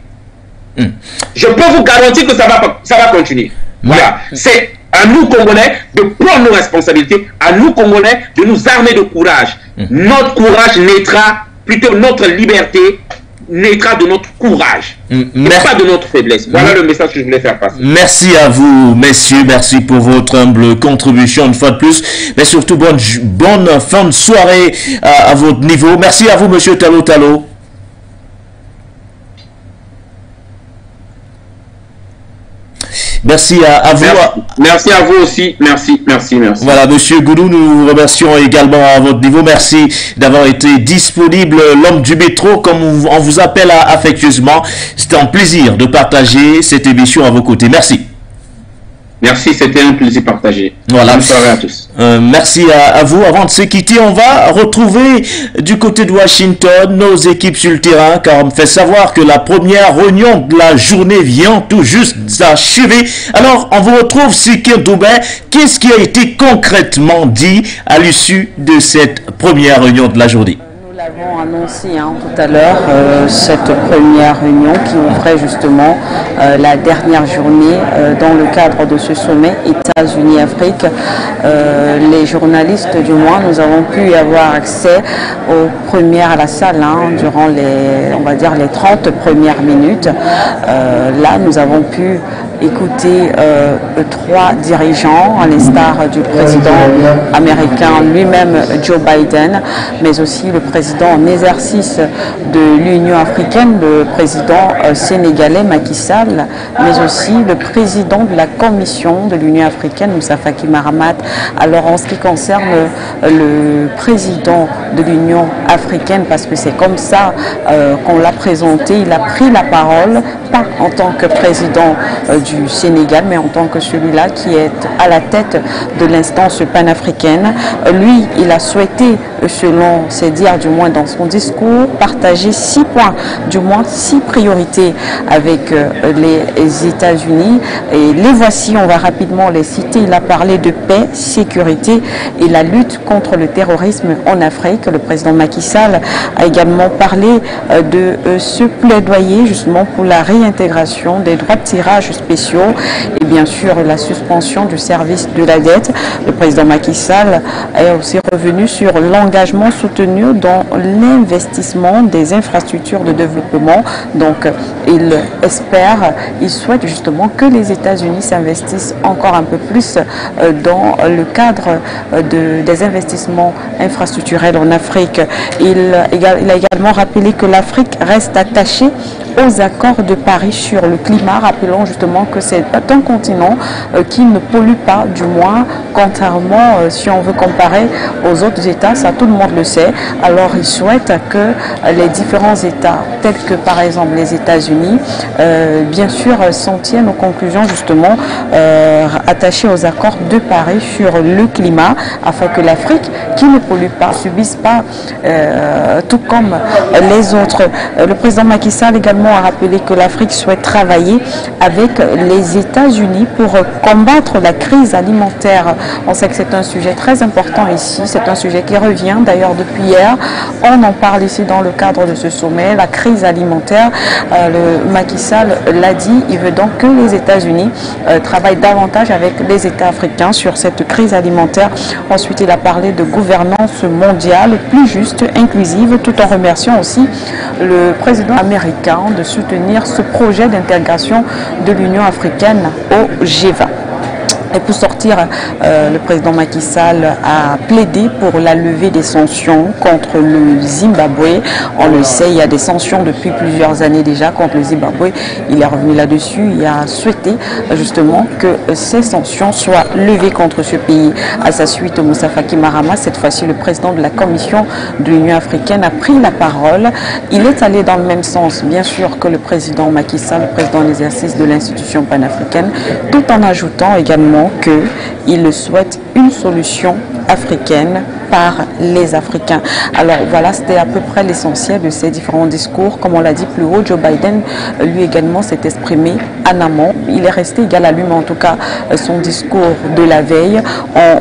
Je peux vous garantir que ça va continuer. Voilà. C'est à nous Congolais de prendre nos responsabilités, à nous Congolais de nous armer de courage. Notre courage naîtra, plutôt notre liberté naîtra de notre courage, et pas de notre faiblesse. Voilà le message que je voulais faire passer. Merci à vous, messieurs. Merci pour votre humble contribution une fois de plus. Mais surtout, bonne fin de soirée à votre niveau. Merci à vous, monsieur Talo Talo. Merci à vous. Merci à vous aussi. Merci. Voilà, monsieur Goudou, nous vous remercions également à votre niveau. Merci d'avoir été disponible, l'homme du métro, comme on vous appelle affectueusement. C'était un plaisir de partager cette émission à vos côtés. Merci. Merci, c'était un plaisir partagé. Voilà. Bonne soirée à tous. Merci à vous. Avant de se quitter, on va retrouver du côté de Washington nos équipes sur le terrain, car on me fait savoir que la première réunion de la journée vient tout juste d'achever. Alors, on vous retrouve, Sikir Doubin. Qu'est-ce qui a été concrètement dit à l'issue de cette première réunion de la journée? Nous l'avons annoncé tout à l'heure, cette première réunion qui ouvrait justement la dernière journée dans le cadre de ce sommet États-Unis-Afrique. Les journalistes, du moins, nous avons pu avoir accès aux premières à la salle durant on va dire les 30 premières minutes. Là, nous avons pu écouter 3 dirigeants, à l'instar du président américain lui-même, Joe Biden, mais aussi le président en exercice de l'Union africaine, le président sénégalais Macky Sall, mais aussi le président de la commission de l'Union africaine, Moussa Faki Mahamat. Alors en ce qui concerne le président de l'Union africaine, parce que c'est comme ça qu'on l'a présenté, il a pris la parole, pas en tant que président du Sénégal, mais en tant que celui-là qui est à la tête de l'instance panafricaine. Lui, il a souhaité, selon ses dires, du moins dans son discours, partager 6 points, du moins 6 priorités avec les États-Unis. Et les voici, on va rapidement les citer. Il a parlé de paix, sécurité et la lutte contre le terrorisme en Afrique. Le président Macky Sall a également parlé de ce plaidoyer justement pour la réintégration des droits de tirage spéciaux et bien sûr la suspension du service de la dette. Le président Macky Sall est aussi revenu sur l'engagement soutenu dans l'investissement des infrastructures de développement. Donc il espère, il souhaite justement que les États-Unis s'investissent encore un peu plus dans le cadre des investissements infrastructurels en Afrique. Il a également rappelé que l'Afrique reste attachée aux accords de Paris sur le climat, rappelant justement que c'est un continent qui ne pollue pas, du moins, contrairement, si on veut comparer aux autres États, ça tout le monde le sait. Alors il souhaite que les différents États, tels que par exemple les États-Unis, bien sûr s'en tiennent aux conclusions justement attachées aux accords de Paris sur le climat, afin que l'Afrique, qui ne pollue pas, subisse pas tout comme les autres. Le président Macky Sall également a rappelé que l'Afrique souhaite travailler avec les États-Unis pour combattre la crise alimentaire. On sait que c'est un sujet très important ici, c'est un sujet qui revient d'ailleurs depuis hier. On en parle ici dans le cadre de ce sommet, la crise alimentaire. Le Macky Sall l'a dit, il veut donc que les États-Unis travaillent davantage avec les États africains sur cette crise alimentaire. Ensuite, il a parlé de gouvernance mondiale plus juste, inclusive, tout en remerciant aussi le président américain de soutenir ce projet d'intégration de l'Union africaine au G20. Et pour sortir, le président Macky Sall a plaidé pour la levée des sanctions contre le Zimbabwe. On le sait, il y a des sanctions depuis plusieurs années déjà contre le Zimbabwe. Il est revenu là-dessus, il a souhaité justement que ces sanctions soient levées contre ce pays. À sa suite, Moussa Faki Mahamat, cette fois-ci le président de la Commission de l'Union africaine, a pris la parole. Il est allé dans le même sens, bien sûr, que le président Macky Sall, le président en exercice de l'institution panafricaine, tout en ajoutant également qu'il souhaite une solution africaine par les Africains. Alors voilà, c'était à peu près l'essentiel de ces différents discours. Comme on l'a dit plus haut, Joe Biden, lui également, s'est exprimé en amont. Il est resté égal à lui, mais en tout cas, son discours de la veille,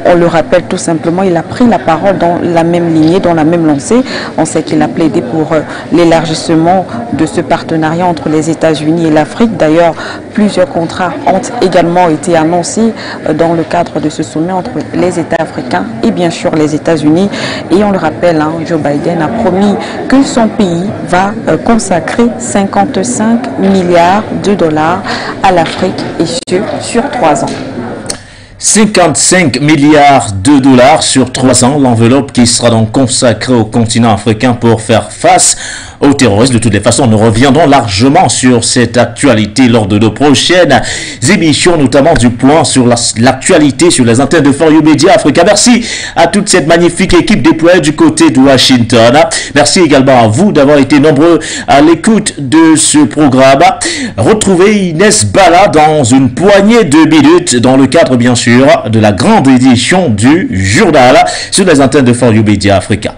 on le rappelle tout simplement, il a pris la parole dans la même lignée, dans la même lancée. On sait qu'il a plaidé pour l'élargissement de ce partenariat entre les États-Unis et l'Afrique. D'ailleurs, Plusieurs contrats ont également été annoncés dans le cadre de ce sommet entre les États africains et bien sûr les États-Unis. Et on le rappelle, Joe Biden a promis que son pays va consacrer 55 milliards de dollars à l'Afrique et ce sur 3 ans. 55 milliards de dollars sur 3 ans, l'enveloppe qui sera donc consacrée au continent africain pour faire face aux terroristes. De toutes les façons, nous reviendrons largement sur cette actualité lors de nos prochaines émissions, notamment du point sur l'actualité sur les antennes de For You Media Africa. Merci à toute cette magnifique équipe déployée du côté de Washington. Merci également à vous d'avoir été nombreux à l'écoute de ce programme. Retrouvez Inès Bala dans une poignée de minutes dans le cadre bien sûr de la grande édition du journal sur les antennes de For You Media Africa.